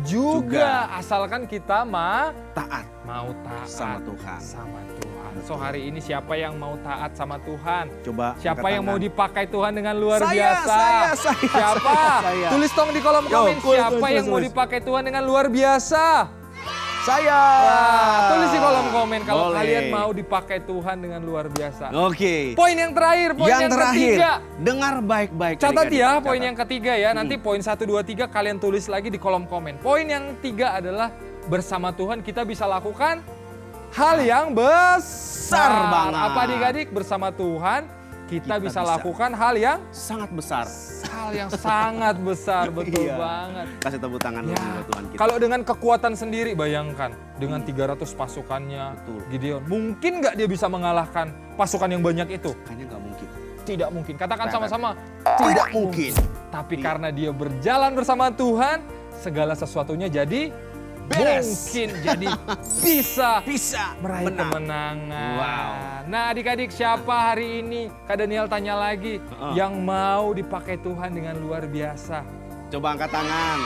S2: juga. Asalkan kita mau taat sama Tuhan. So hari ini siapa yang mau taat sama Tuhan?
S1: Coba.
S2: Siapa yang mau dipakai Tuhan dengan luar biasa?
S1: Saya.
S2: Siapa? Tulis dong di kolom komen. Siapa yang mau dipakai Tuhan dengan luar biasa?
S1: Saya.
S2: Tulis di kolom komen kalau kalian mau dipakai Tuhan dengan luar biasa.
S1: Oke.
S2: Poin yang terakhir, ketiga.
S1: Dengar baik-baik.
S2: Catat ya, poin yang ketiga ya. Nanti poin 1, 2, 3 kalian tulis lagi di kolom komen. Poin yang 3 adalah bersama Tuhan kita bisa lakukan hal yang besar banget. Apa adik-adik? Bersama Tuhan kita bisa lakukan hal yang
S1: sangat besar.
S2: Hal yang sangat besar, betul banget.
S1: Kasih tepuk tangan buat Tuhan kita.
S2: Kalau dengan kekuatan sendiri, bayangkan. Dengan 300 pasukannya Gideon. Mungkin nggak dia bisa mengalahkan pasukan yang banyak itu?
S1: Kayaknya nggak mungkin.
S2: Tidak mungkin. Katakan sama-sama,
S1: tidak mungkin.
S2: Tapi karena dia berjalan bersama Tuhan, segala sesuatunya jadi
S1: Beres.
S2: mungkin. Jadi bisa meraih
S1: menang.
S2: kemenangan.
S1: Wow.
S2: Nah adik-adik, siapa hari ini? Kak Daniel tanya lagi, yang mau dipakai Tuhan dengan luar biasa.
S1: Coba angkat tangan.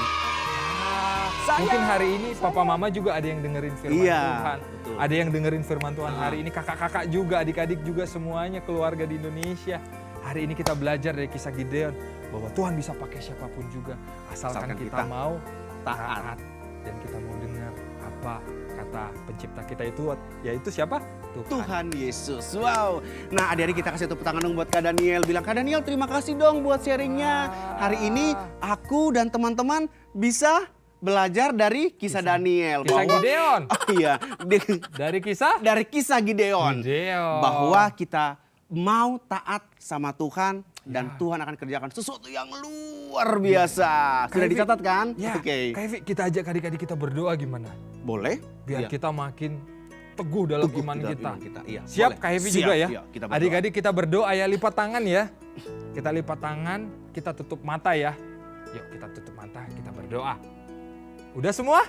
S2: Mungkin hari ini papa mama juga ada yang dengerin firman
S1: Iya,
S2: Tuhan.
S1: betul.
S2: Ada yang dengerin firman Tuhan hari ini, kakak-kakak juga, adik-adik juga, semuanya keluarga di Indonesia. Hari ini kita belajar dari kisah Gideon bahwa Tuhan bisa pakai siapapun juga. Asalkan kita mau taat dan kita mau dengar apa kata pencipta kita itu, yaitu siapa?
S1: Tuhan Yesus. Wow. Nah adik-adik, kita kasih tepuk tangan dong buat Kak Daniel. Bilang, Kak Daniel terima kasih dong buat sharingnya. Hari ini aku dan teman-teman bisa belajar dari kisah Daniel.
S2: Kisah Gideon.
S1: Oh, iya.
S2: Dari kisah?
S1: Dari kisah Gideon. Bahwa kita mau taat sama Tuhan dan Tuhan akan kerjakan sesuatu yang luar biasa. Sudah dicatat kan?
S2: Ya.
S1: Oke.
S2: Kak Evi, kita ajak adik-adik kita berdoa gimana?
S1: Boleh.
S2: Biar
S1: Iya.
S2: kita makin teguh dalam iman
S1: dalam
S2: kita.
S1: iman kita, iya,
S2: Siap
S1: boleh.
S2: Kak Evi
S1: Siap,
S2: juga ya?
S1: iya, kita berdoa.
S2: Adik-adik kita berdoa ya, lipat tangan ya. Kita lipat tangan, kita tutup mata ya. Yuk kita tutup mata, kita berdoa. Udah semua?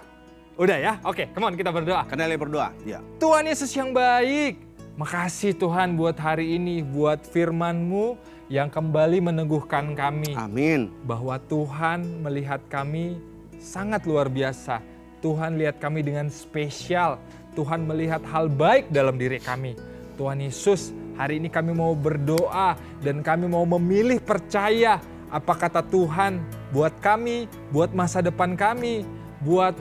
S2: Udah ya? Oke, come on kita berdoa.
S1: Kak Daniel berdoa. Ya.
S2: Tuhan Yesus yang baik, makasih Tuhan buat hari ini, buat firman-Mu yang kembali meneguhkan kami.
S1: Amin.
S2: Bahwa Tuhan melihat kami sangat luar biasa. Tuhan lihat kami dengan spesial. Tuhan melihat hal baik dalam diri kami. Tuhan Yesus, hari ini kami mau berdoa dan kami mau memilih percaya apa kata Tuhan buat kami, buat masa depan kami, buat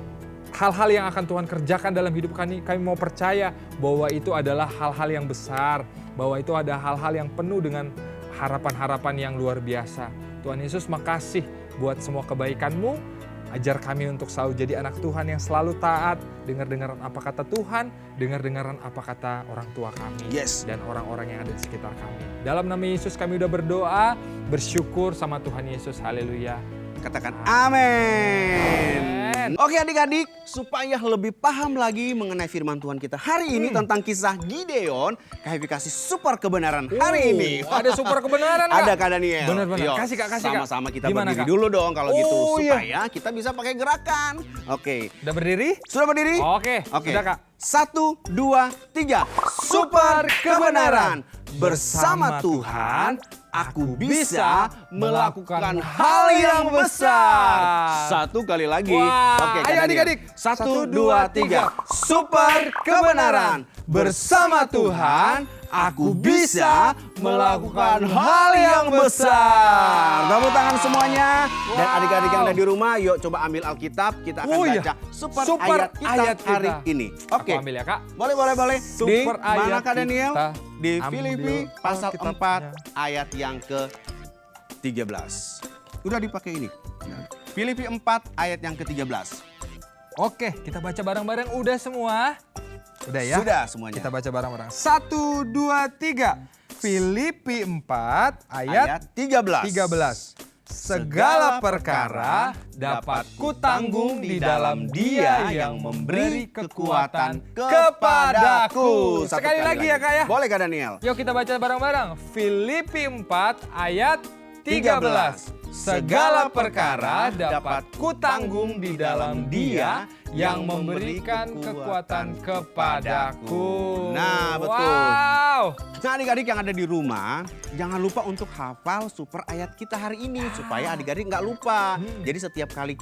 S2: hal-hal yang akan Tuhan kerjakan dalam hidup kami. Kami mau percaya bahwa itu adalah hal-hal yang besar, bahwa itu ada hal-hal yang penuh dengan harapan-harapan yang luar biasa. Tuhan Yesus, makasih buat semua kebaikan-Mu. Ajar kami untuk selalu jadi anak Tuhan yang selalu taat, dengar-dengaran apa kata Tuhan, dengar-dengaran apa kata orang tua kami, dan orang-orang yang ada di sekitar kami. Dalam nama Yesus kami udah berdoa, bersyukur sama Tuhan Yesus. Haleluya.
S1: Katakan amin. Oke adik-adik, supaya lebih paham lagi mengenai firman Tuhan kita hari ini tentang kisah Gideon, Kak Evi kasih super kebenaran hari ini.
S2: Ada super kebenaran Kak?
S1: Ada Kak Daniel.
S2: Benar-benar.
S1: Yuk,
S2: Kasih Kak, kasih Kak.
S1: sama-sama kita
S2: Gimana,
S1: berdiri
S2: Kak?
S1: dulu dong kalau gitu.
S2: Oh, iya.
S1: Supaya kita bisa pakai gerakan. Oke.
S2: Udah berdiri?
S1: Sudah berdiri?
S2: Oke, sudah Kak.
S1: 1, 2, 3. Super kebenaran. Bersama Tuhan, aku bisa melakukan hal yang besar. Satu kali lagi.
S2: Wah,
S1: Oke, Kak
S2: ayo
S1: Daniel.
S2: adik-adik.
S1: 1, 2, 3. Super kebenaran. Bersama Tuhan, aku bisa melakukan hal yang besar. Tepuk tangan semuanya. Dan adik-adik yang ada di rumah, yuk coba ambil Alkitab. Kita akan baca super ayat kita hari ini. Oke.
S2: Aku ambil ya Kak.
S1: Boleh.
S2: Super
S1: Di mana
S2: ayat
S1: Kak Daniel?
S2: kita.
S1: Di
S2: Ambil
S1: Filipi pasal 4
S2: Alkitabnya.
S1: ayat yang ke-13. Udah dipakai ini. Filipi 4 ayat yang ke-13.
S2: Oke, kita baca bareng-bareng. Udah semua? Udah ya?
S1: Sudah semuanya.
S2: Kita baca bareng-bareng. 1, 2, 3. Filipi 4 ayat 13. Segala perkara dapat kutanggung di dalam Dia yang memberi kekuatan kepadaku. Sekali lagi ya Kak ya.
S1: Boleh Kak Daniel.
S2: Yuk kita baca bareng-bareng. Filipi 4 ayat 13. Segala perkara dapat kutanggung di dalam Dia yang memberikan kekuatan kepadaku.
S1: Nah, betul.
S2: Wow.
S1: Nah adik-adik yang ada di rumah, jangan lupa untuk hafal super ayat kita hari ini. Supaya adik-adik nggak lupa. Jadi setiap kali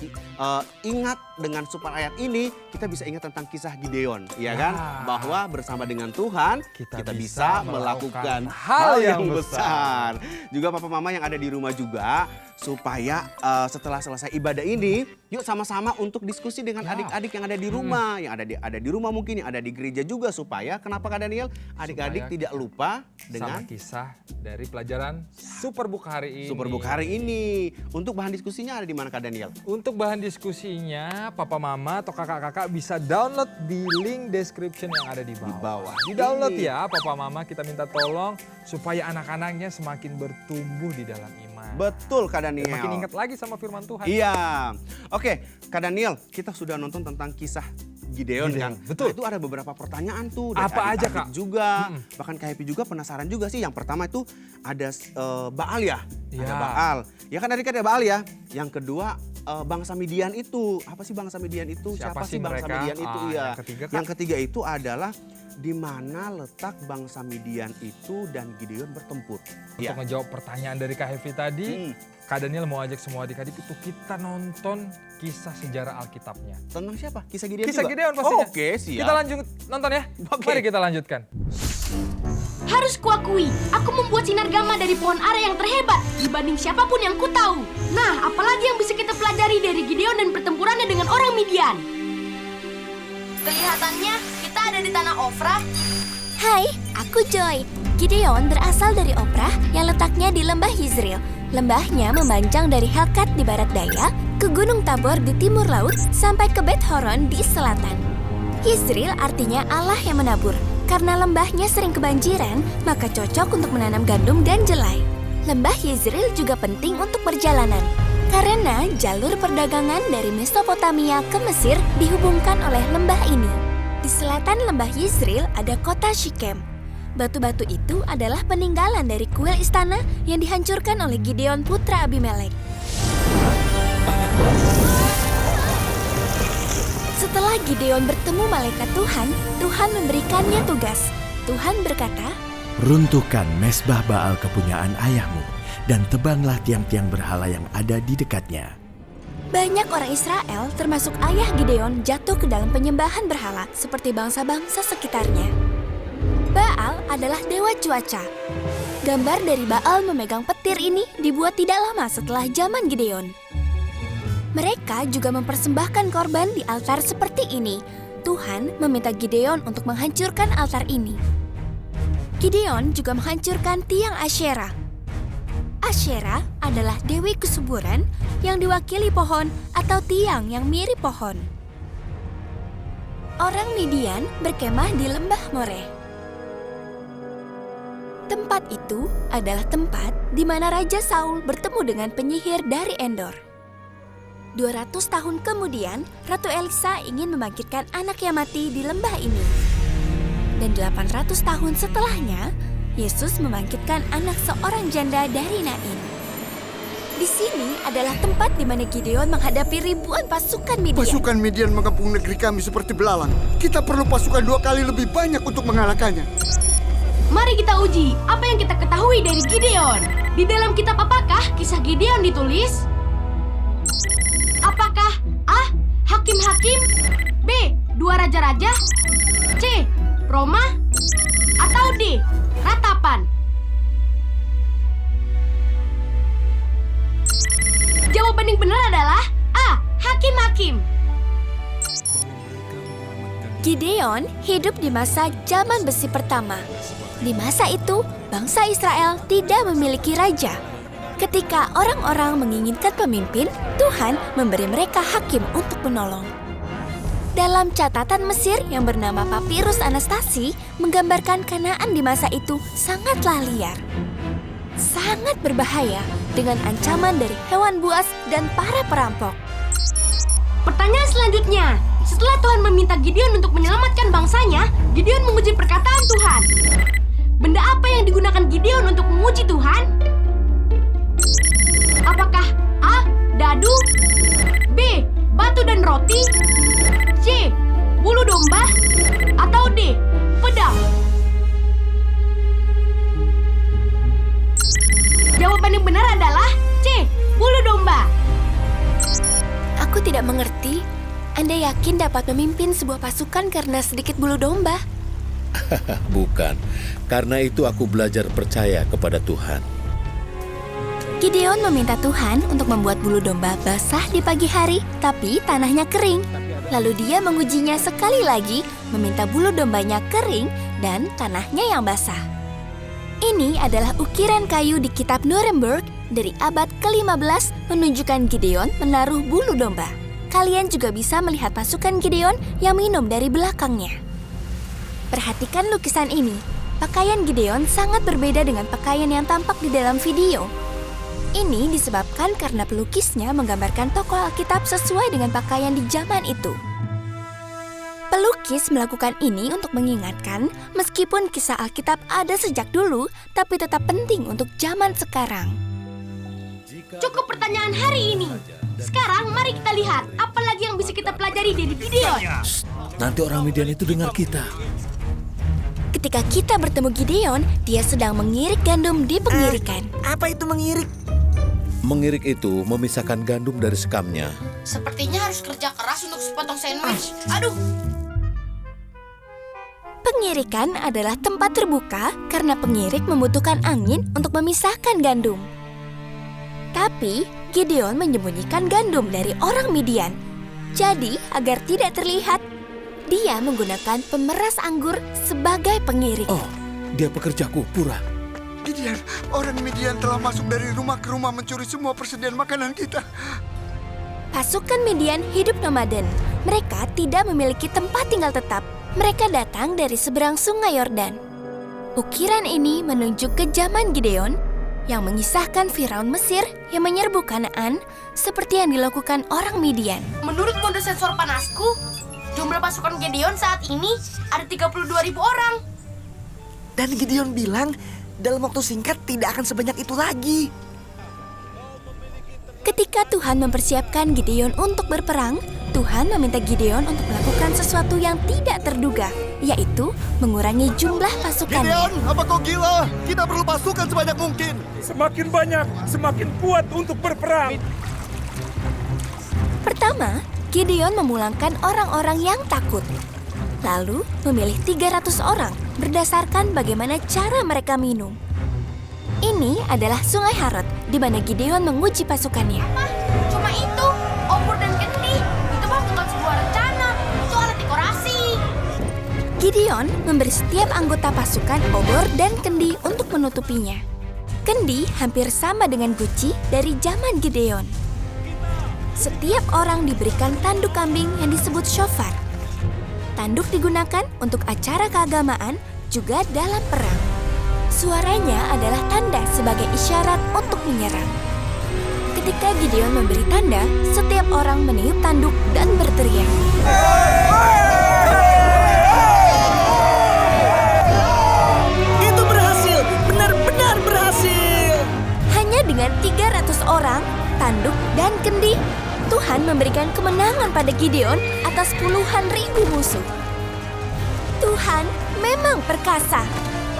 S1: ingat dengan super ayat ini, kita bisa ingat tentang kisah Gideon. Ya kan? Bahwa bersama dengan Tuhan, kita bisa melakukan hal yang besar. Juga papa mama yang ada di rumah juga, supaya setelah selesai ibadah ini, yuk sama-sama untuk diskusi dengan adik-adik yang ada di rumah, yang ada di rumah mungkin, yang ada di gereja juga, supaya kenapa Kak Daniel? Adik-adik tidak lupa dengan
S2: sama kisah dari pelajaran Superbook hari ini.
S1: Superbook hari ini. Untuk bahan diskusinya ada di mana Kak Daniel?
S2: Untuk bahan diskusinya, papa mama atau kakak-kakak bisa download di link description yang ada di bawah. Di download
S1: Ini.
S2: ya papa mama, kita minta tolong supaya anak-anaknya semakin bertumbuh di dalam iman.
S1: Betul Kak Daniel.
S2: Makin ingat lagi sama firman Tuhan.
S1: Iya. Oke, Kak Daniel, kita sudah nonton tentang kisah Gideon kan.
S2: Betul.
S1: Nah, itu ada beberapa pertanyaan tuh dari
S2: Apa aja,
S1: adik-adik
S2: Kak?
S1: juga. Bahkan Kak Happy juga penasaran juga sih. Yang pertama itu ada Baal ya.
S2: Iya.
S1: Ada Baal. Ya kan tadi kan ada Baal ya. Yang kedua bangsa Midian itu. Apa sih bangsa Midian itu?
S2: Siapa sih
S1: bangsa
S2: mereka?
S1: Midian itu? Iya.
S2: Yang ketiga, Kak?
S1: Yang ketiga itu adalah di mana letak bangsa Midian itu dan Gideon bertempur.
S2: Untuk ngejawab pertanyaan dari Kak Hevi tadi, Kak Daniel mau ajak semua adik-adik itu kita nonton kisah sejarah Alkitabnya.
S1: Tentang siapa? Kisah Gideon
S2: Kisah
S1: juga?
S2: Gideon pastinya.
S1: Oke, siap.
S2: Kita lanjut nonton ya. Mari kita lanjutkan.
S9: Harus kuakui, aku membuat sinar gamma dari pohon ara yang terhebat dibanding siapapun yang ku tahu. Nah, apalagi yang bisa kita pelajari dari Gideon dan pertempurannya dengan orang Midian? Kelihatannya kita ada di tanah Ofra.
S12: Hai, aku Joy. Gideon berasal dari Oprah yang letaknya di lembah Yizreel. Lembahnya memanjang dari Helkat di barat daya, ke Gunung Tabor di timur laut, sampai ke Bet Horon di selatan. Yizreel artinya Allah yang menabur. Karena lembahnya sering kebanjiran, maka cocok untuk menanam gandum dan jelai. Lembah Yizreel juga penting untuk perjalanan. Karena jalur perdagangan dari Mesopotamia ke Mesir dihubungkan oleh lembah ini. Di selatan lembah Yizreel ada kota Shikem. Batu-batu itu adalah peninggalan dari kuil istana yang dihancurkan oleh Gideon putra Abimelek. Setelah Gideon bertemu malaikat Tuhan, Tuhan memberikannya tugas. Tuhan berkata,
S4: Runtuhkan mesbah Baal kepunyaan ayahmu, dan tebanglah tiang-tiang berhala yang ada di dekatnya.
S12: banyak orang Israel termasuk ayah Gideon jatuh ke dalam penyembahan berhala seperti bangsa-bangsa sekitarnya. Baal adalah dewa cuaca. Gambar dari Baal memegang petir ini dibuat tidak lama setelah zaman Gideon. Mereka juga mempersembahkan korban di altar seperti ini. Tuhan meminta Gideon untuk menghancurkan altar ini. Gideon juga menghancurkan tiang Asyera. Asyera adalah dewi kesuburan yang diwakili pohon atau tiang yang mirip pohon. Orang Midian berkemah di lembah Moreh. Tempat itu adalah tempat di mana Raja Saul bertemu dengan penyihir dari Endor. 200 tahun kemudian, Ratu Elisa ingin membangkitkan anak yang mati di lembah ini. Dan 800 tahun setelahnya, Yesus membangkitkan anak seorang janda dari Nain. Di sini adalah tempat di mana Gideon menghadapi ribuan pasukan Midian.
S7: Pasukan Midian mengepung negeri kami seperti belalang. Kita perlu pasukan 2 kali lebih banyak untuk mengalahkannya.
S9: Mari kita uji apa yang kita ketahui dari Gideon. Di dalam kitab apakah kisah Gideon ditulis? Apakah A. Hakim-hakim, B. 2 raja-raja, C. Roma, atau D. Ratapan? Jawaban yang benar adalah A. Hakim-hakim.
S12: Gideon hidup di masa zaman besi pertama. Di masa itu, bangsa Israel tidak memiliki raja. Ketika orang-orang menginginkan pemimpin, Tuhan memberi mereka hakim untuk menolong. Dalam catatan Mesir yang bernama Papirus Anastasi, menggambarkan Kanaan di masa itu sangatlah liar. Sangat berbahaya dengan ancaman dari hewan buas dan para perampok.
S9: Pertanyaan selanjutnya, setelah Tuhan meminta Gideon untuk menyelamatkan bangsanya, Gideon menguji perkataan Tuhan. Benda apa yang digunakan Gideon untuk menguji Tuhan? Apakah A. Dadu, B. Batu dan roti, C. Bulu domba, atau D. Pedang? Jawaban yang benar adalah C. Bulu domba.
S12: Aku tidak mengerti. Anda yakin dapat memimpin sebuah pasukan karena sedikit bulu domba?
S5: Bukan, karena itu aku belajar percaya kepada Tuhan.
S12: Gideon meminta Tuhan untuk membuat bulu domba basah di pagi hari, tapi tanahnya kering. Lalu dia mengujinya sekali lagi, meminta bulu dombanya kering dan tanahnya yang basah. Ini adalah ukiran kayu di kitab Nuremberg dari abad ke-15 menunjukkan Gideon menaruh bulu domba. Kalian juga bisa melihat pasukan Gideon yang minum dari belakangnya. Perhatikan lukisan ini. Pakaian Gideon sangat berbeda dengan pakaian yang tampak di dalam video. Ini disebabkan karena pelukisnya menggambarkan tokoh Alkitab sesuai dengan pakaian di zaman itu. Pelukis melakukan ini untuk mengingatkan, meskipun kisah Alkitab ada sejak dulu, tapi tetap penting untuk zaman sekarang.
S9: Cukup pertanyaan hari ini. Sekarang mari kita lihat apa lagi yang bisa kita pelajari dari Gideon.
S5: Nanti orang Midian itu dengar kita.
S12: Ketika kita bertemu Gideon, dia sedang mengirik gandum di pengirikan.
S8: Apa itu mengirik?
S5: Mengirik itu memisahkan gandum dari sekamnya.
S9: Sepertinya harus kerja keras untuk sepotong sandwich. Aduh.
S12: Pengirikan adalah tempat terbuka karena pengirik membutuhkan angin untuk memisahkan gandum. Tapi Gideon menyembunyikan gandum dari orang Midian. Jadi, agar tidak terlihat, dia menggunakan pemeras anggur sebagai pengirik.
S5: Oh, dia pekerjaku, Pura.
S7: Gideon, orang Midian telah masuk dari rumah ke rumah mencuri semua persediaan makanan kita.
S12: Pasukan Midian hidup nomaden. Mereka tidak memiliki tempat tinggal tetap. Mereka datang dari seberang sungai Yordan. Ukiran ini menunjuk ke zaman Gideon yang mengisahkan Firaun Mesir yang menyerbu Kanaan seperti yang dilakukan orang Midian.
S9: Menurut kode sensor panasku, jumlah pasukan Gideon saat ini ada 32.000 orang.
S8: Dan Gideon bilang dalam waktu singkat tidak akan sebanyak itu lagi.
S12: Ketika Tuhan mempersiapkan Gideon untuk berperang, Tuhan meminta Gideon untuk melakukan sesuatu yang tidak terduga, yaitu mengurangi jumlah pasukannya.
S7: Gideon, apa kau gila? Kita perlu pasukan sebanyak mungkin.
S11: Semakin banyak, semakin kuat untuk berperang.
S12: Pertama, Gideon memulangkan orang-orang yang takut. Lalu memilih 300 orang berdasarkan bagaimana cara mereka minum. Ini adalah Sungai Harod, di mana Gideon menguji pasukannya.
S9: Cuma itu, obor dan kendi. Itu mah bukan sebuah rencana, itu alat dekorasi.
S12: Gideon memberi setiap anggota pasukan obor dan kendi untuk menutupinya. Kendi hampir sama dengan guci dari zaman Gideon. Setiap orang diberikan tanduk kambing yang disebut shofar. Tanduk digunakan untuk acara keagamaan, juga dalam perang. Suaranya adalah tanda sebagai isyarat untuk menyerang. Ketika Gideon memberi tanda, setiap orang meniup tanduk dan berteriak.
S8: Itu berhasil, benar-benar berhasil.
S12: Hanya dengan 300 orang, tanduk dan kendi, Tuhan memberikan kemenangan pada Gideon atas puluhan ribu musuh. Tuhan memang perkasa.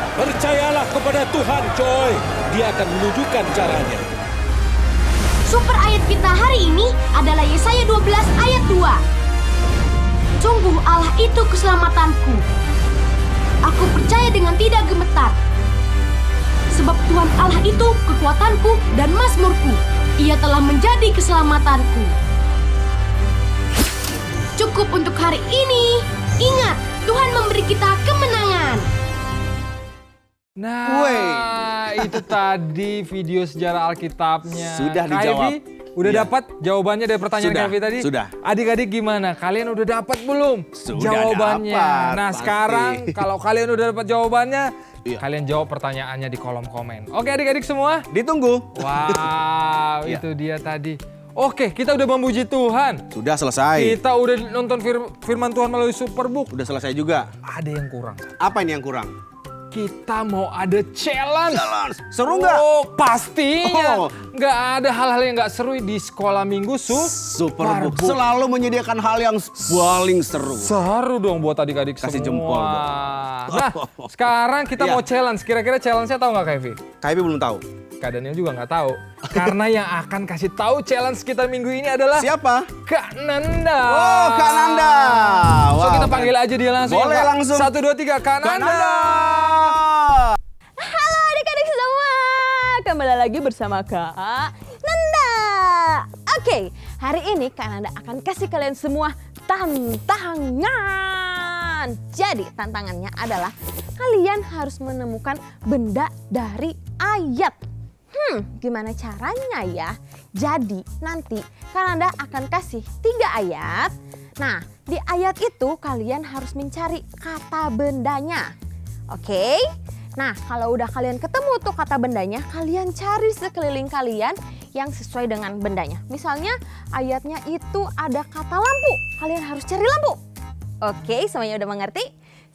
S5: Percayalah kepada Tuhan, Joy. Dia akan menunjukkan caranya.
S9: Super ayat kita hari ini adalah Yesaya 12 ayat 2. Sungguh Allah itu keselamatanku. Aku percaya dengan tidak gemetar. Sebab Tuhan Allah itu kekuatanku dan mazmurku. Ia telah menjadi keselamatanku. Cukup untuk hari ini. Ingat, Tuhan memberi kita kemenangan.
S2: Nah, itu tadi video sejarah Alkitabnya.
S1: Sudah dijawab.
S2: Udah
S1: Iya.
S2: dapat jawabannya dari pertanyaan
S1: Sudah,
S2: Kak Evi tadi?
S1: sudah.
S2: Adik-adik gimana? Kalian udah dapat belum
S1: Sudah
S2: jawabannya?
S1: dapat,
S2: Nah,
S1: pasti.
S2: sekarang kalau kalian udah dapat jawabannya,
S1: Iya.
S2: kalian jawab pertanyaannya di kolom komen. Oke, adik-adik semua?
S1: Ditunggu.
S2: Wow,
S1: Iya.
S2: itu dia tadi. Oke, kita udah memuji Tuhan.
S1: Sudah selesai.
S2: Kita udah nonton firman Tuhan melalui Superbook.
S1: Udah selesai juga.
S2: Ada yang kurang.
S1: Apa ini yang kurang?
S2: Kita mau ada challenge.
S1: Seru nggak?
S2: Oh, pastinya.
S1: Oh.
S2: Nggak ada hal-hal yang nggak seru di sekolah minggu
S1: Superbook selalu menyediakan hal yang paling seru.
S2: Seru dong buat adik-adik semua.
S1: Kasih jempol dong.
S2: Nah, sekarang kita
S1: Iya.
S2: mau challenge. Kira-kira challenge-nya tahu nggak, Kak Evi?
S1: Kak Evi belum tahu.
S2: Kak Daniel juga nggak tahu. Karena yang akan kasih tahu challenge kita minggu ini adalah
S1: siapa?
S2: Kak Nanda.
S1: Oh, Kak Nanda.
S2: So kita panggil aja dia langsung.
S1: Boleh
S2: ya, Kak?
S1: langsung.
S2: 1, 2, 3, Kak Nanda.
S13: Halo adik-adik semua, kembali lagi bersama Kak Nanda. Oke, hari ini Kak Nanda akan kasih kalian semua tantangan. Jadi tantangannya adalah kalian harus menemukan benda dari ayat. Gimana caranya ya? Jadi nanti Kak Nanda akan kasih 3 ayat. Nah, di ayat itu kalian harus mencari kata bendanya. Oke? Nah, kalau udah kalian ketemu tuh kata bendanya, kalian cari sekeliling kalian yang sesuai dengan bendanya. Misalnya ayatnya itu ada kata lampu, kalian harus cari lampu. Oke, semuanya udah mengerti?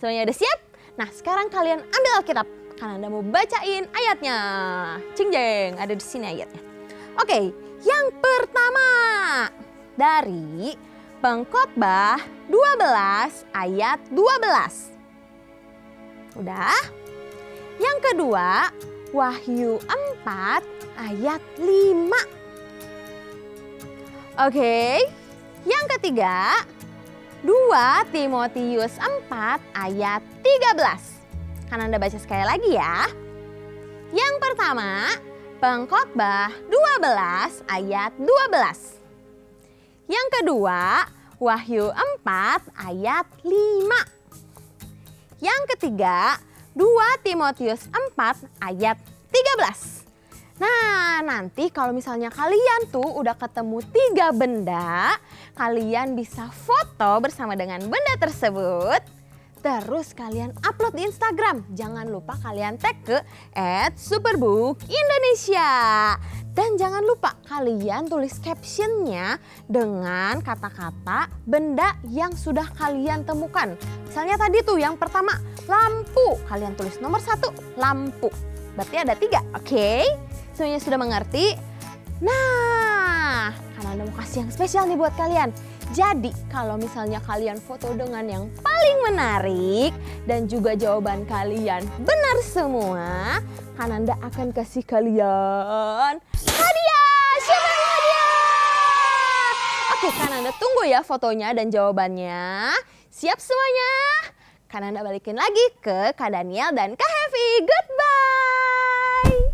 S13: Semuanya udah siap? Nah, sekarang kalian ambil Alkitab. Kananda mau bacain ayatnya. Cing jeng, ada di sini ayatnya. Oke, yang pertama dari Pengkhotbah 12 ayat 12. Udah? Yang kedua, Wahyu 4 ayat 5. Oke, yang ketiga, 2 Timotius 4 ayat 13. Kan Anda baca sekali lagi ya. Yang pertama, Pengkhotbah 12 ayat 12. Yang kedua, Wahyu 4 ayat 5. Yang ketiga, 2 Timotius 4 ayat 13. Nah, nanti kalau misalnya kalian tuh udah ketemu 3 benda, kalian bisa foto bersama dengan benda tersebut. Terus kalian upload di Instagram. Jangan lupa kalian tag ke @superbookindonesia. Dan jangan lupa kalian tulis captionnya dengan kata-kata benda yang sudah kalian temukan. Misalnya tadi tuh yang pertama, lampu. Kalian tulis nomor 1, lampu. Berarti ada 3, oke? Semuanya sudah mengerti? Nah, karena Anda mau kasih yang spesial nih buat kalian. Jadi kalau misalnya kalian foto dengan yang paling menarik dan juga jawaban kalian benar semua, Kananda akan kasih kalian hadiah. Siapa yang hadiah? Oke, Kananda tunggu ya fotonya dan jawabannya. Siap semuanya? Kananda balikin lagi ke Kak Daniel dan Kak Hevi. Goodbye.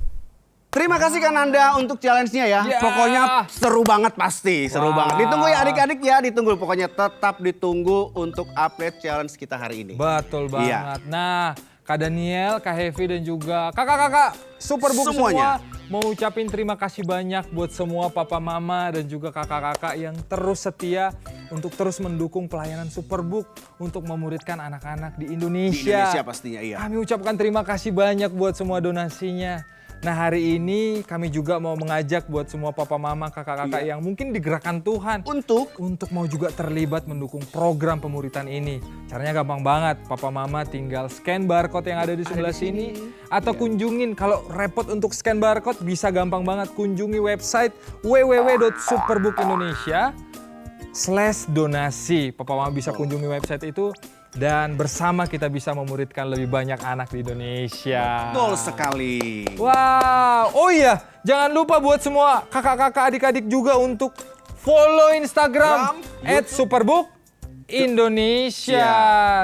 S1: Terima kasih Kananda untuk challenge-nya ya. Pokoknya seru banget pasti, seru banget. Ditunggu ya adik-adik ya, ditunggu. Pokoknya tetap ditunggu untuk update challenge kita hari ini.
S2: Betul banget.
S1: Iya.
S2: Nah, Kak Daniel, Kak Hevi dan juga kakak-kakak Superbook
S1: Semuanya.
S2: semua mau ucapin terima kasih banyak buat semua papa mama dan juga kakak-kakak yang terus setia untuk terus mendukung pelayanan Superbook untuk memuridkan anak-anak di Indonesia.
S1: Di Indonesia pastinya iya.
S2: Kami ucapkan terima kasih banyak buat semua donasinya. Nah, hari ini kami juga mau mengajak buat semua papa mama, kakak-kakak yang mungkin digerakkan Tuhan untuk mau juga terlibat mendukung program pemuritan ini. Caranya gampang banget. Papa mama tinggal scan barcode yang ada di sebelah sini atau kunjungin, kalau repot untuk scan barcode bisa gampang banget kunjungi website www.superbookindonesia/donasi. Papa mama bisa kunjungi website itu dan bersama kita bisa memuridkan lebih banyak anak di Indonesia.
S1: Betul sekali.
S2: Wow, oh iya, jangan lupa buat semua kakak-kakak, adik-adik juga untuk follow Instagram @superbookindonesia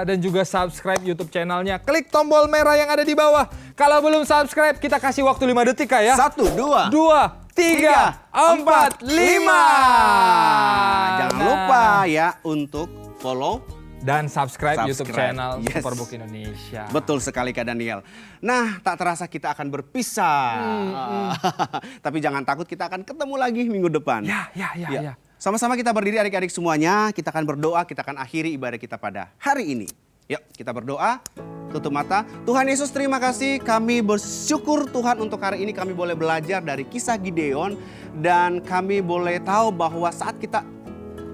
S2: dan juga subscribe YouTube channelnya. Klik tombol merah yang ada di bawah. Kalau belum subscribe, kita kasih waktu 5 detik ya.
S1: 1, 2,
S2: 3, 4, 5.
S1: Jangan lupa ya untuk follow
S2: dan subscribe YouTube channel Superbook Indonesia.
S1: Betul sekali Kak Daniel. Nah, tak terasa kita akan berpisah. Tapi jangan takut, kita akan ketemu lagi minggu depan.
S2: Ya.
S1: Sama-sama kita berdiri adik-adik semuanya. Kita akan berdoa, kita akan akhiri ibadah kita pada hari ini. Yuk kita berdoa, tutup mata. Tuhan Yesus, terima kasih, kami bersyukur Tuhan untuk hari ini kami boleh belajar dari kisah Gideon. Dan kami boleh tahu bahwa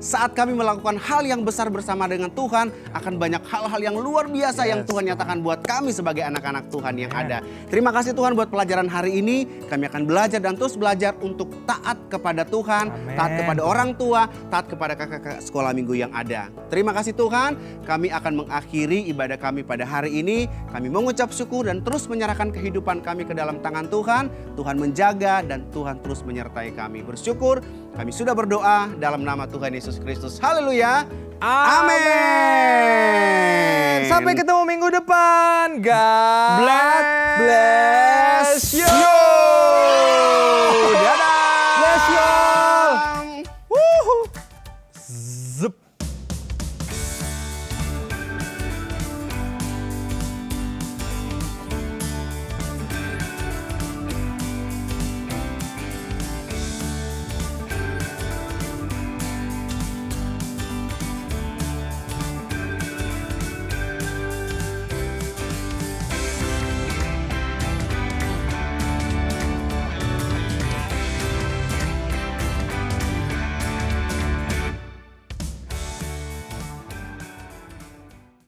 S1: saat kami melakukan hal yang besar bersama dengan Tuhan, akan banyak hal-hal yang luar biasa yang Tuhan nyatakan buat kami sebagai anak-anak Tuhan yang ada. Terima kasih Tuhan buat pelajaran hari ini. Kami akan belajar dan terus belajar untuk taat kepada Tuhan, taat kepada orang tua, taat kepada kakak-kakak sekolah minggu yang ada. Terima kasih Tuhan, kami akan mengakhiri ibadah kami pada hari ini. Kami mengucap syukur dan terus menyerahkan kehidupan kami ke dalam tangan Tuhan. Tuhan menjaga dan Tuhan terus menyertai kami. Bersyukur kami sudah berdoa dalam nama Tuhan Yesus Kristus. Haleluya. Amin.
S2: Sampai ketemu minggu depan. God bless you. Dadah. Bless you all. Zup.